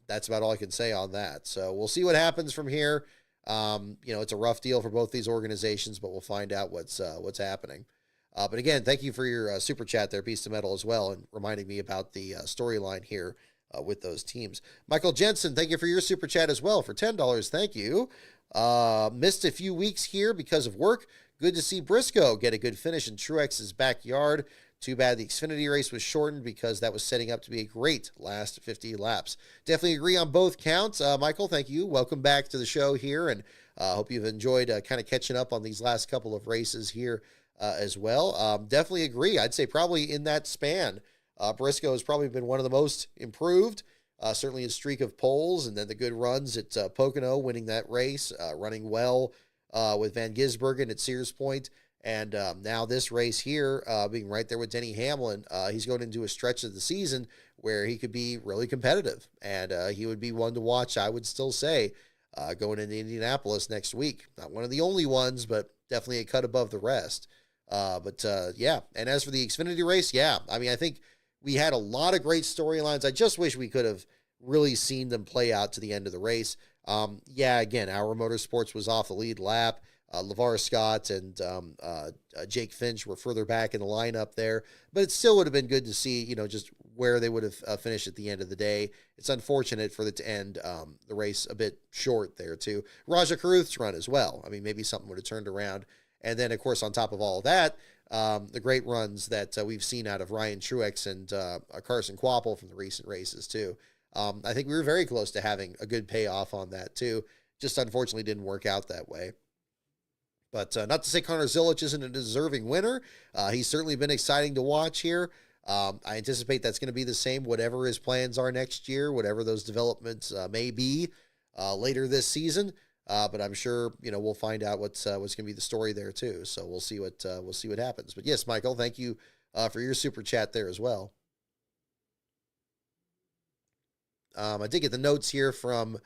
A: That's about all I can say on that. So we'll see what happens from here. It's a rough deal for both these organizations, but we'll find out what's happening. But again, thank you for your super chat there, Beast of Metal, as well, and reminding me about the storyline here with those teams. Michael Jensen, thank you for your super chat as well for $10. Thank you. Missed a few weeks here because of work. Good to see Briscoe get a good finish in Truex's backyard. Too bad the Xfinity race was shortened because that was setting up to be a great last 50 laps. Definitely agree on both counts. Michael, thank you. Welcome back to the show here, and hope you've enjoyed kind of catching up on these last couple of races here as well. Definitely agree. I'd say probably in that span, Briscoe has probably been one of the most improved. Certainly his streak of poles and then the good runs at Pocono, winning that race, running well with Van Gisbergen at Sears Point. And now this race here, being right there with Denny Hamlin, he's going into a stretch of the season where he could be really competitive. And he would be one to watch, I would still say, going into Indianapolis next week. Not one of the only ones, but definitely a cut above the rest. Yeah, and as for the Xfinity race, yeah, I mean, I think we had a lot of great storylines. I just wish we could have really seen them play out to the end of the race. Yeah, again, Our Motorsports was off the lead lap. LeVar Scott and Jake Finch were further back in the lineup there, but it still would have been good to see, just where they would have finished at the end of the day. It's unfortunate for it to end the race a bit short there too. Raja Caruth's run as well. I mean, maybe something would have turned around. And then, of course, on top of all of that, the great runs that we've seen out of Ryan Truex and Carson Kvapil from the recent races too. I think we were very close to having a good payoff on that too. Just unfortunately didn't work out that way. But not to say Connor Zilic isn't a deserving winner. He's certainly been exciting to watch here. I anticipate that's going to be the same, whatever his plans are next year, whatever those developments may be later this season. But I'm sure we'll find out what's going to be the story there too. So we'll see what happens. But yes, Michael, thank you for your super chat there as well. I did get the notes here from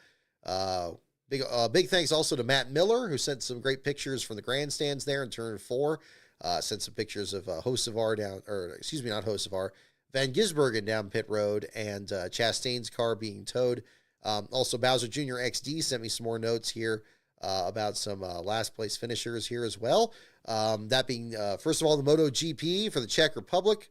A: big thanks also to Matt Miller, who sent some great pictures from the grandstands there in turn 4. Sent some pictures of Hocevar not Hocevar, Van Gisbergen down pit road, and Chastain's car being towed. Also, Bowser Jr. XD sent me some more notes here about some last place finishers here as well. That being, first of all, the MotoGP for the Czech Republic.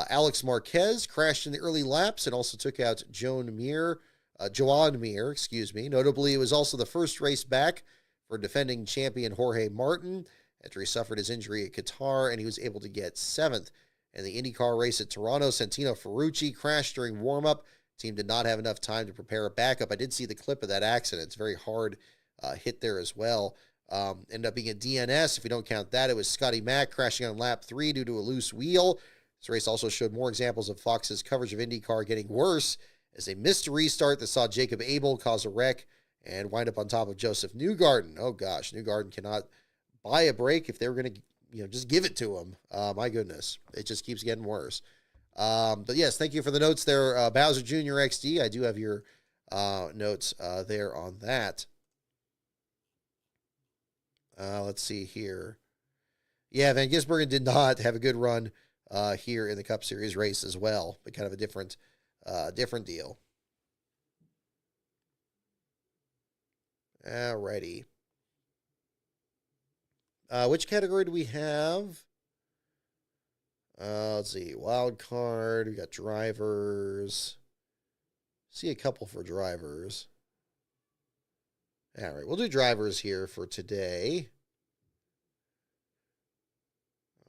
A: Alex Marquez crashed in the early laps and also took out Joan Mir. Notably, it was also the first race back for defending champion Jorge Martin after he suffered his injury at Qatar, and he was able to get 7th. In the IndyCar race at Toronto, Santino Ferrucci crashed during warm-up. Team did not have enough time to prepare a backup. I did see the clip of that accident. It's very hard hit there as well. Ended up being a DNS. If we don't count that, it was Scotty Mack crashing on lap 3 due to a loose wheel. This race also showed more examples of Fox's coverage of IndyCar getting worse as they missed a restart that saw Jacob Abel cause a wreck and wind up on top of Joseph Newgarden. Oh gosh, Newgarden cannot buy a break if they were going to just give it to him. My goodness, it just keeps getting worse. But yes, thank you for the notes there, Bowser Jr. XD. I do have your notes there on that. Let's see here. Yeah, Van Gisbergen did not have a good run here in the Cup Series race as well, but kind of a different deal. Alrighty. Which category do we have? Let's see. Wild card. We got drivers. See a couple for drivers. All right, we'll do drivers here for today.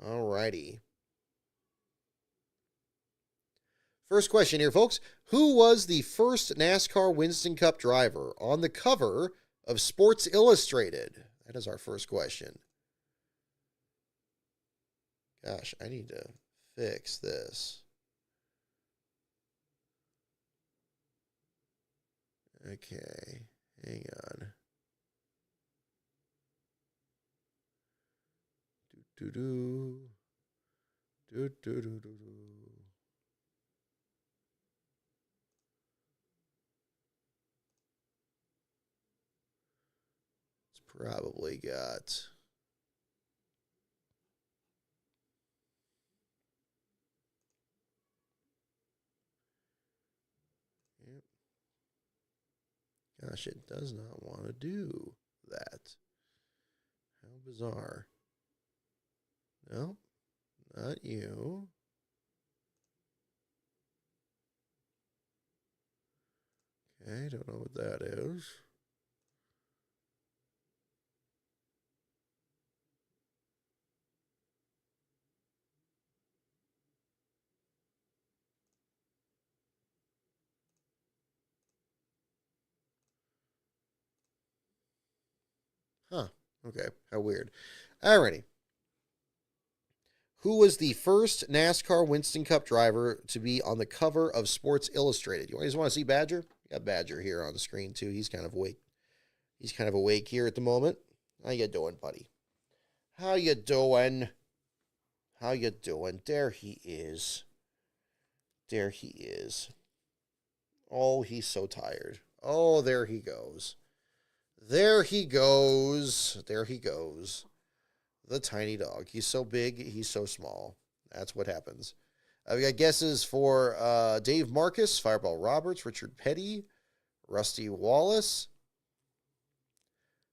A: Alrighty. First question here, folks. Who was the first NASCAR Winston Cup driver on the cover of Sports Illustrated? That is our first question. Gosh, I need to fix this. Okay, hang on. It's probably got... Yep. Gosh, it does not want to do that. How bizarre. No, not you. Okay, don't know what that is. Okay, how weird. Alrighty. Who was the first NASCAR Winston Cup driver to be on the cover of Sports Illustrated? You guys want to see Badger? We got Badger here on the screen too. He's kind of awake. He's kind of awake here at the moment. How you doing, buddy? How you doing? How you doing? There he is. There he is. Oh, he's so tired. Oh, there he goes. There he goes. There he goes. The tiny dog. He's so big, he's so small. That's what happens. We got guesses for Dave Marcus, Fireball Roberts, Richard Petty, Rusty Wallace.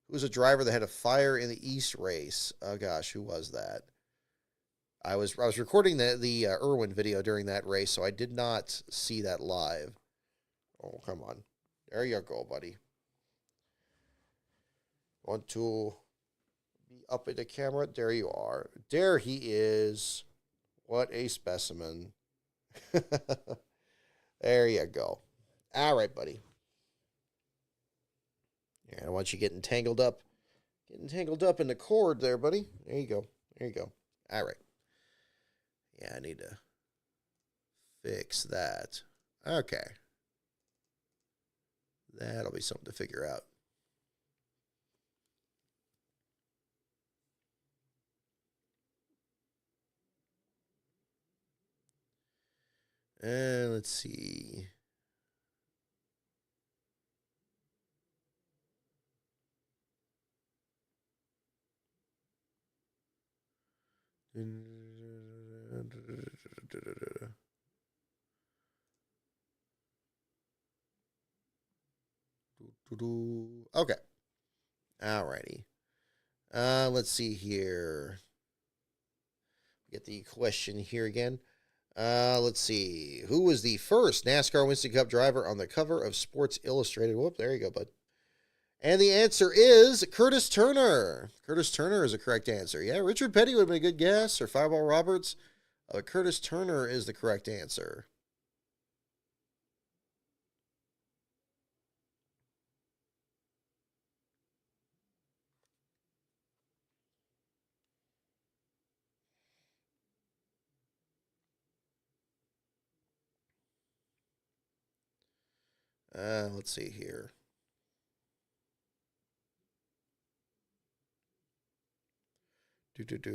A: Who was a driver that had a fire in the East race? Oh gosh, who was that? I was recording the Irwin video during that race, so I did not see that live. Oh, come on. There you go, buddy. Want to be up in the camera? There you are. There he is. What a specimen. There you go. All right, buddy. Yeah, I don't want you getting tangled up. Getting tangled up in the cord there, buddy. There you go. There you go. All right. Yeah, I need to fix that. Okay. That'll be something to figure out. And let's see. Okay. Alrighty. Let's see here. Get the question here again. Let's see. Who was the first NASCAR Winston Cup driver on the cover of Sports Illustrated? Whoop, there you go, bud. And the answer is Curtis Turner. Curtis Turner is a correct answer. Yeah, Richard Petty would have been a good guess, or Fireball Roberts. Curtis Turner is the correct answer. Let's see here.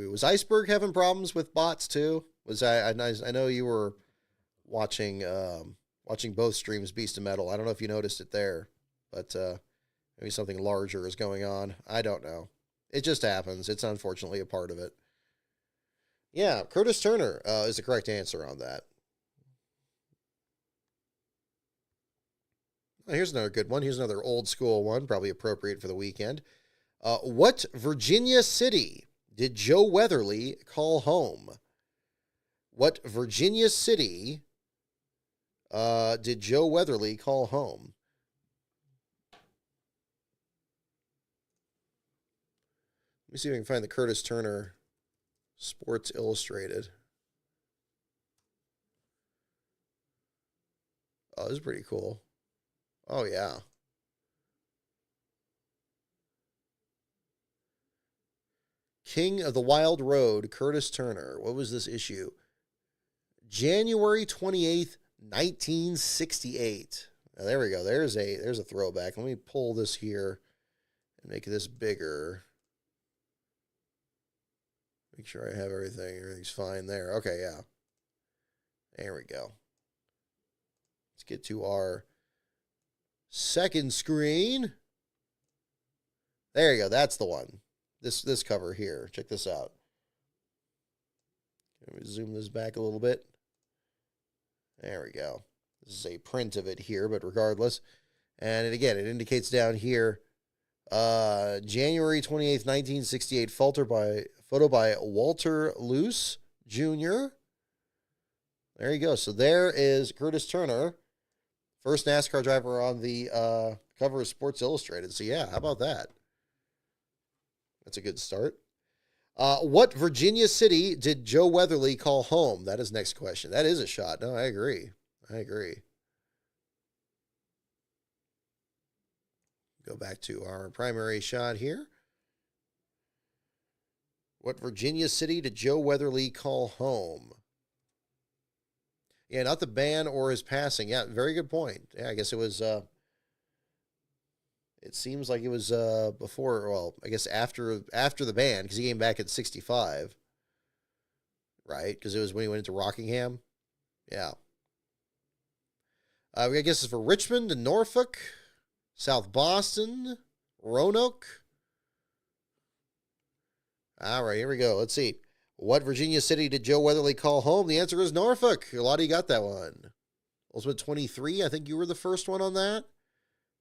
A: Was Iceberg having problems with bots too? Was I know you were watching watching both streams, Beast and Metal. I don't know if you noticed it there, but maybe something larger is going on. I don't know. It just happens. It's unfortunately a part of it. Yeah, Curtis Turner is the correct answer on that. Here's another good one. Here's another old school one, probably appropriate for the weekend. What Virginia city did Joe Weatherly call home? What Virginia city did Joe Weatherly call home? Let me see if I can find the Curtis Turner Sports Illustrated. Oh, this is pretty cool. Oh, yeah. King of the Wild Road, Curtis Turner. What was this issue? January 28th, 1968. Now, there we go. There's a throwback. Let me pull this here and make this bigger. Make sure I have everything. Everything's fine there. Okay, yeah. There we go. Let's get to our second screen. There you go. That's the one. This cover here. Check this out. Let me zoom this back a little bit. There we go. This is a print of it here, but regardless. And again, it indicates down here, January 28th, 1968, photo by Walter Luce Jr. There you go. So there is Curtis Turner, first NASCAR driver on the cover of Sports Illustrated. So yeah, how about that? That's a good start. What Virginia city did Joe Weatherly call home? That is next question. That is a shot. No, I agree. I agree. Go back to our primary shot here. What Virginia city did Joe Weatherly call home? Yeah, not the ban or his passing. Yeah, very good point. Yeah, I guess it was it seems like it was before, well, I guess after the ban, because he came back at 65, right? Because it was when he went into Rockingham. Yeah. I guess it's for Richmond and Norfolk, South Boston, Roanoke. All right, here we go. Let's see. What Virginia city did Joe Weatherly call home? The answer is Norfolk. A lot of you got that one. Ultimate 23, I think you were the first one on that.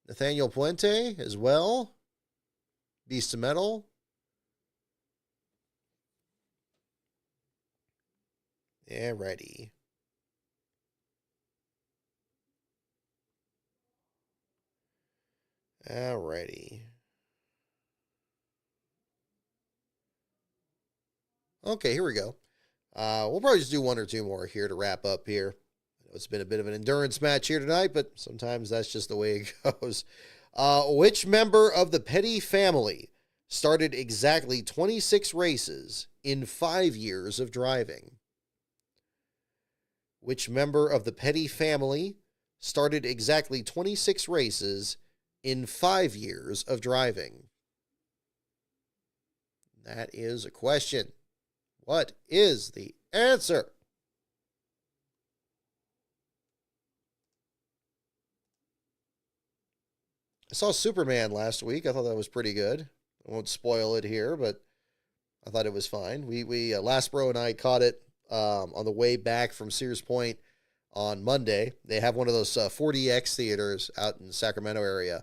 A: Nathaniel Puente as well. Beast of Metal. Yeah, ready. Alrighty. Okay, here we go. We'll probably just do one or two more here to wrap up here. It's been a bit of an endurance match here tonight, but sometimes that's just the way it goes. Which member of the Petty family started exactly 26 races in 5 years of driving? Which member of the Petty family started exactly 26 races in 5 years of driving? That is a question. What is the answer? I saw Superman last week. I thought that was pretty good. I won't spoil it here, but I thought it was fine. We Last Bro and I caught it on the way back from Sears Point on Monday. They have one of those 4DX theaters out in the Sacramento area,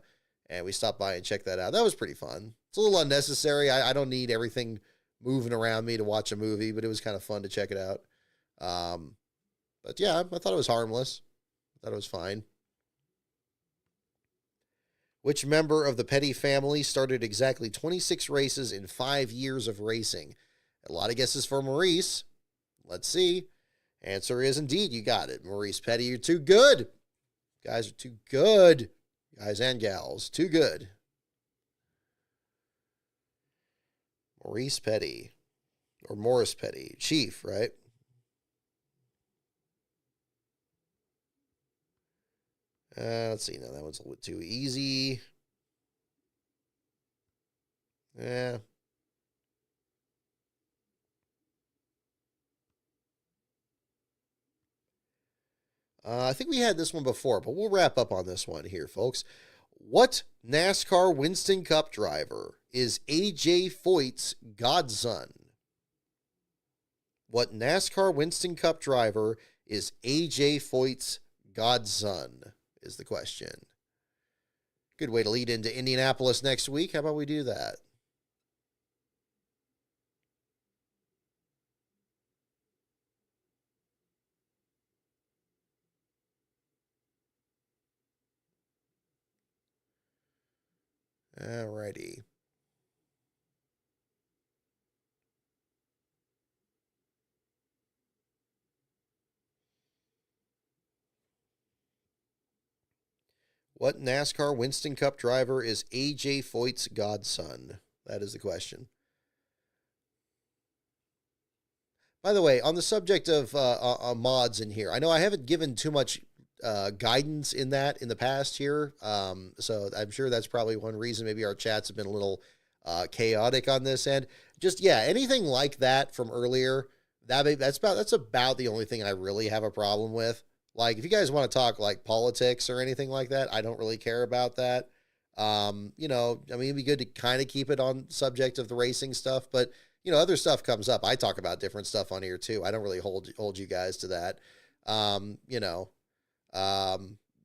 A: and we stopped by and checked that out. That was pretty fun. It's a little unnecessary. I don't need everything moving around me to watch a movie, but it was kind of fun to check it out. But yeah, I thought it was harmless. I thought it was fine. Which member of the Petty family started exactly 26 races in 5 years of racing? A lot of guesses for Maurice. Let's see. Answer is indeed, you got it. Maurice Petty, you're too good. Guys are too good. Guys and gals, too good. Maurice Petty. Or Morris Petty. Chief, right? Let's see. Now that one's a little bit too easy. Yeah. I think we had this one before, but we'll wrap up on this one here, folks. What NASCAR Winston Cup driver is A.J. Foyt's godson? What NASCAR Winston Cup driver is A.J. Foyt's godson? Is the question. Good way to lead into Indianapolis next week. How about we do that? Alrighty. What NASCAR Winston Cup driver is A.J. Foyt's godson? That is the question. By the way, on the subject of mods in here, I know I haven't given too much guidance in that in the past here. So I'm sure that's probably one reason maybe our chats have been a little chaotic on this end. Just, yeah, anything like that from earlier, that's about the only thing I really have a problem with. Like, if you guys want to talk like politics or anything like that, I don't really care about that. I mean, it'd be good to kind of keep it on subject of the racing stuff, but other stuff comes up. I talk about different stuff on here too. I don't really hold you guys to that. Um, you know,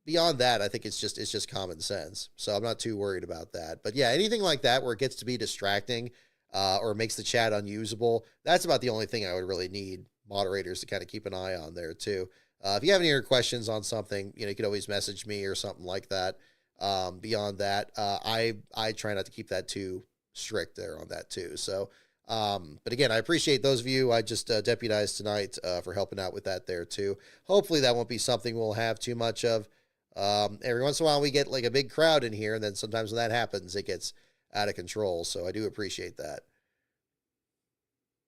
A: Beyond that, I think it's just common sense. So I'm not too worried about that. But yeah, anything like that where it gets to be distracting or makes the chat unusable, that's about the only thing I would really need moderators to kind of keep an eye on there too. If you have any other questions on something, you can always message me or something like that. Beyond that, I try not to keep that too strict there on that too. So, but again, I appreciate those of you I just deputized tonight for helping out with that there too. Hopefully that won't be something we'll have too much of. Every once in a while we get like a big crowd in here, and then sometimes when that happens, it gets out of control. So I do appreciate that.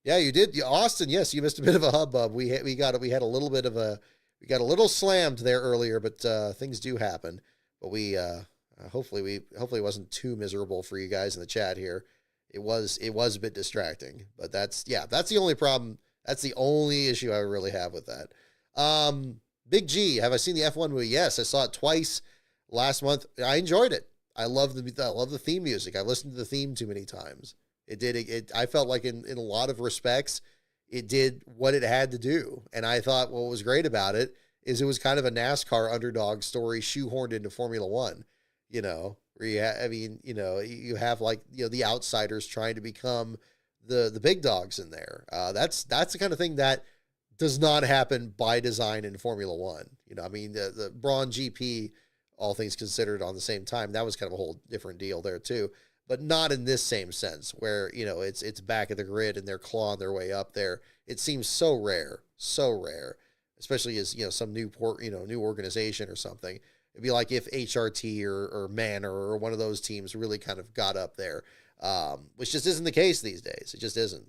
A: Yeah, you did. Austin, yes, you missed a bit of a hubbub. We had a little bit of a we got a little slammed there earlier, but things do happen. But hopefully it wasn't too miserable for you guys in the chat here. It was a bit distracting, but that's the only problem. That's the only issue I really have with that. Big G, have I seen the F1 movie? Yes, I saw it twice last month. I enjoyed it. I love the theme music. I listened to the theme too many times. I felt like in a lot of respects, it did what it had to do. And I thought what was great about it is it was kind of a NASCAR underdog story shoehorned into Formula One, where you have like, the outsiders trying to become the big dogs in there. That's the kind of thing that does not happen by design in Formula One. The Braun GP, all things considered, on the same time, that was kind of a whole different deal there too, but not in this same sense where, it's back of the grid and they're clawing their way up there. It seems so rare, especially as, some new organization or something. It'd be like if HRT or Manor or one of those teams really kind of got up there, which just isn't the case these days. It just isn't.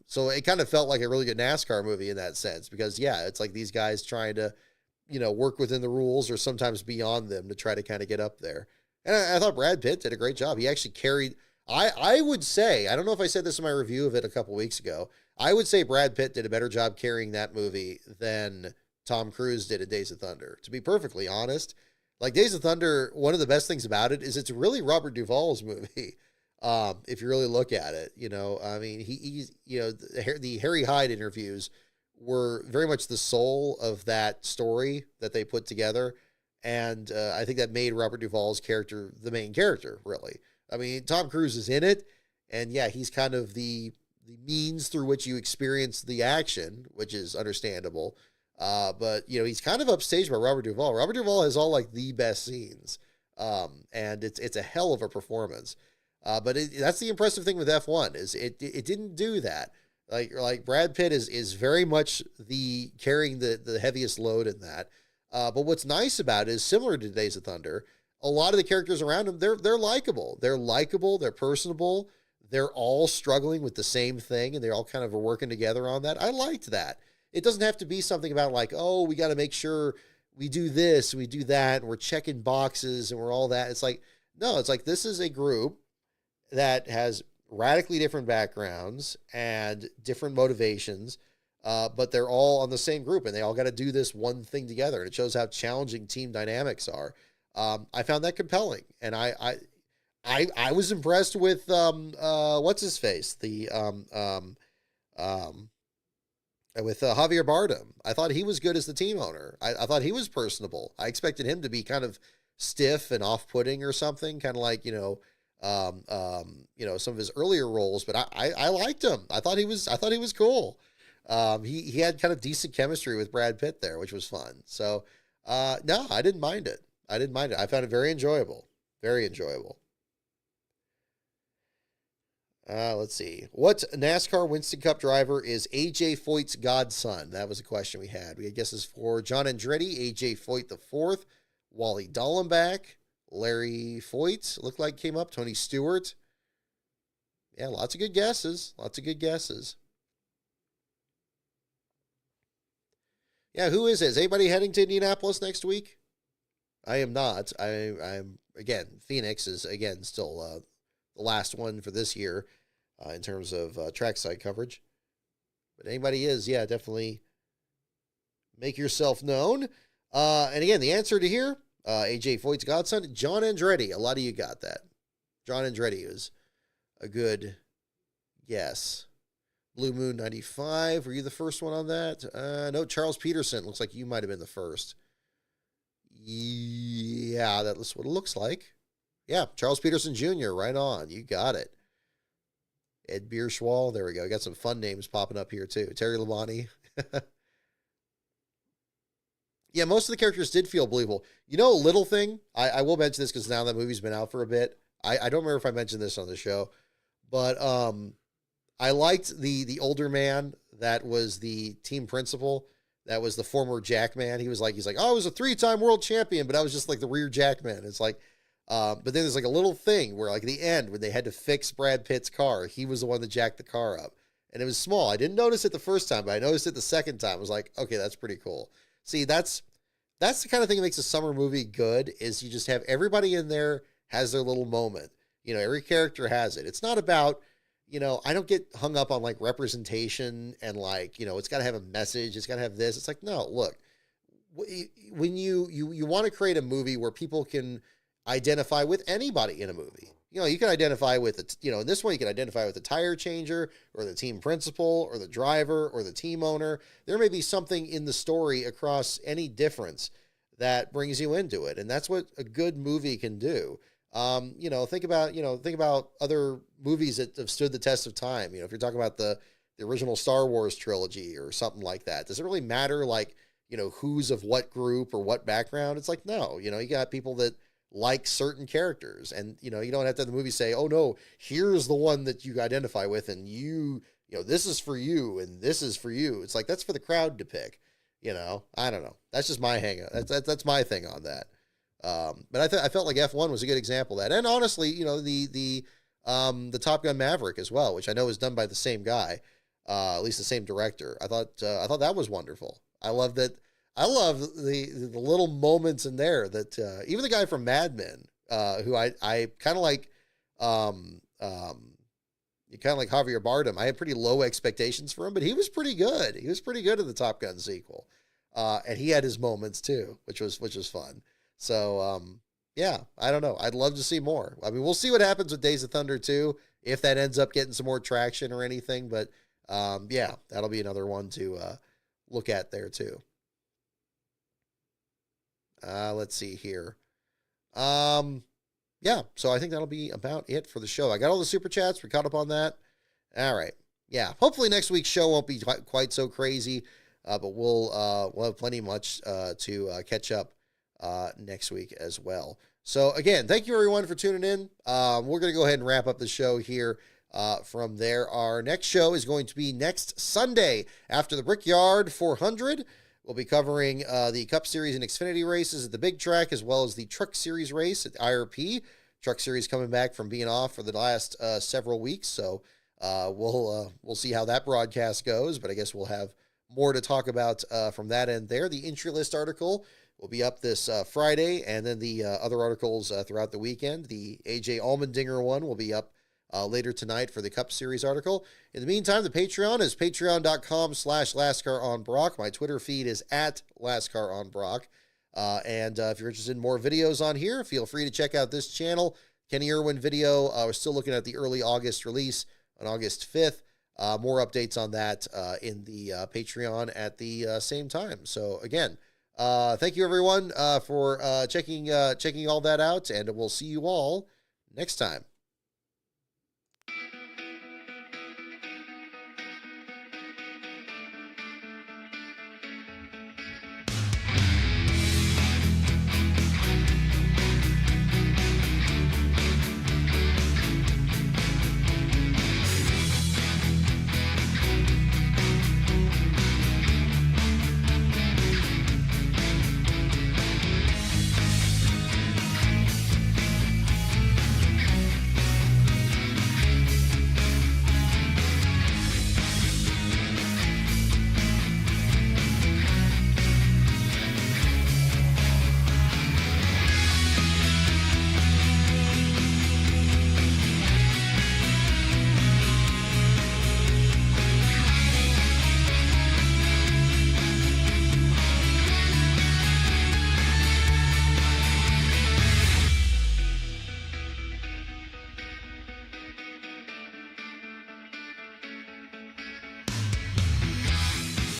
A: So it kind of felt like a really good NASCAR movie in that sense, because it's like these guys trying to, work within the rules or sometimes beyond them to try to kind of get up there. And I thought Brad Pitt did a great job. He actually carried, I would say, I don't know if I said this in my review of it a couple weeks ago, I would say Brad Pitt did a better job carrying that movie than Tom Cruise did in Days of Thunder. To be perfectly honest, like Days of Thunder, one of the best things about it is it's really Robert Duvall's movie. If you really look at it, I mean, he's, the Harry Hyde interviews were very much the soul of that story that they put together. And I think that made Robert Duvall's character the main character, really. I mean, Tom Cruise is in it, and he's kind of the means through which you experience the action, which is understandable. But he's kind of upstaged by Robert Duvall. Robert Duvall has all like the best scenes, and it's a hell of a performance. But that's the impressive thing with F1 is it didn't do that. Like Brad Pitt is very much the carrying the heaviest load in that. But what's nice about it is similar to Days of Thunder. A lot of the characters around him, they're likable. They're likable. They're personable. They're all struggling with the same thing, and they all kind of are working together on that. I liked that. It doesn't have to be something about like, oh, we got to make sure we do this, we do that, and we're checking boxes, and we're all that. It's like, no, it's like this is a group that has radically different backgrounds and different motivations, but they're all on the same group, and they all got to do this one thing together. And it shows how challenging team dynamics are. I found that compelling, and I was impressed with what's his face, with Javier Bardem. I thought he was good as the team owner. I thought he was personable. I expected him to be kind of stiff and off-putting or something, kind of like some of his earlier roles. But I liked him. I thought he was cool. He had kind of decent chemistry with Brad Pitt there, which was fun. So no, I didn't mind it. I found it very enjoyable. Very enjoyable. Let's see. What NASCAR Winston Cup driver is AJ Foyt's godson? That was a question we had. We had guesses for John Andretti, AJ Foyt IV, Wally Dallenbach, Larry Foyt, looked like came up, Tony Stewart. Yeah, lots of good guesses. Yeah, who is it? Is anybody heading to Indianapolis next week? I am not. I'm again, Phoenix is, again, still the last one for this year in terms of trackside coverage. But anybody is, definitely make yourself known. And again, the answer to here, AJ Foyt's godson, John Andretti. A lot of you got that. John Andretti is a good guess. Blue Moon 95. Were you the first one on that? No, Charles Peterson. Looks like you might have been the first. Yeah, that's what it looks like. Yeah, Charles Peterson Jr., right on. You got it. Ed Bierschwal. There we go. Got some fun names popping up here, too. Terry Labonte. Yeah, most of the characters did feel believable. A little thing, I will mention this because now that movie's been out for a bit. I don't remember if I mentioned this on the show, but I liked the older man that was the team principal. That was the former Jackman. He's like, oh, I was a 3-time world champion, but I was just like the rear Jackman. It's like, but then there's like a little thing where like at the end when they had to fix Brad Pitt's car, he was the one that jacked the car up. and it was small. I didn't notice it the first time, but I noticed it the second time. I was like, okay, that's pretty cool. See, that's the kind of thing that makes a summer movie good, is you just have everybody in there has their little moment. You know, every character has it. It's not about, you know, I don't get hung up on like representation and like, you know, it's got to have a message. It's got to have this. It's like, no, look, when you want to create a movie where people can identify with anybody in a movie. You know, you can identify with it, you know, in this one, you can identify with the tire changer or the team principal or the driver or the team owner. There may be something in the story across any difference that brings you into it. And that's what a good movie can do. You know, think about other movies that have stood the test of time. You know, if you're talking about the original Star Wars trilogy or something like that, does it really matter, like, you know, who's of what group or what background? It's like, no, you know, you got people that like certain characters, and, you know, you don't have to have the movie say, oh no, here's the one that you identify with, and you know, this is for you and this is for you. It's like, that's for the crowd to pick. You know, I don't know. That's just my hang up. That's my thing on that. But I felt like F1 was a good example of that. And honestly, you know, the Top Gun Maverick as well, which I know is done by the same guy, at least the same director. I thought that was wonderful. I love that. I love the little moments in there that even the guy from Mad Men, who I kind of like, you kind of like Javier Bardem. I had pretty low expectations for him, but he was pretty good. He was pretty good in the Top Gun sequel, and he had his moments too, which was fun. So yeah, I don't know. I'd love to see more. I mean, we'll see what happens with Days of Thunder 2, if that ends up getting some more traction or anything. But yeah, that'll be another one to look at there too. Let's see here. Yeah, so I think that'll be about it for the show. I got all the super chats. We caught up on that. All right. Yeah, hopefully next week's show won't be quite so crazy, but we'll have plenty much to catch up next week as well. So again, thank you everyone for tuning in. We're going to go ahead and wrap up the show here from there. Our next show is going to be next Sunday after the Brickyard 400. We'll be covering the Cup Series and Xfinity races at the Big Track, as well as the Truck Series race at IRP. Truck Series coming back from being off for the last several weeks, so we'll see how that broadcast goes. But I guess we'll have more to talk about from that end there. The entry list article will be up this Friday, and then the other articles throughout the weekend. The AJ Allmendinger one will be up later tonight for the Cup Series article. In the meantime, the Patreon is patreon.com/LastCarOnBrock. My Twitter feed is @LastCarOnBrock. And if you're interested in more videos on here, feel free to check out this channel. Kenny Irwin video. We're still looking at the early August release on August 5th. More updates on that in the Patreon at the same time. So again, thank you everyone for checking all that out, and we'll see you all next time.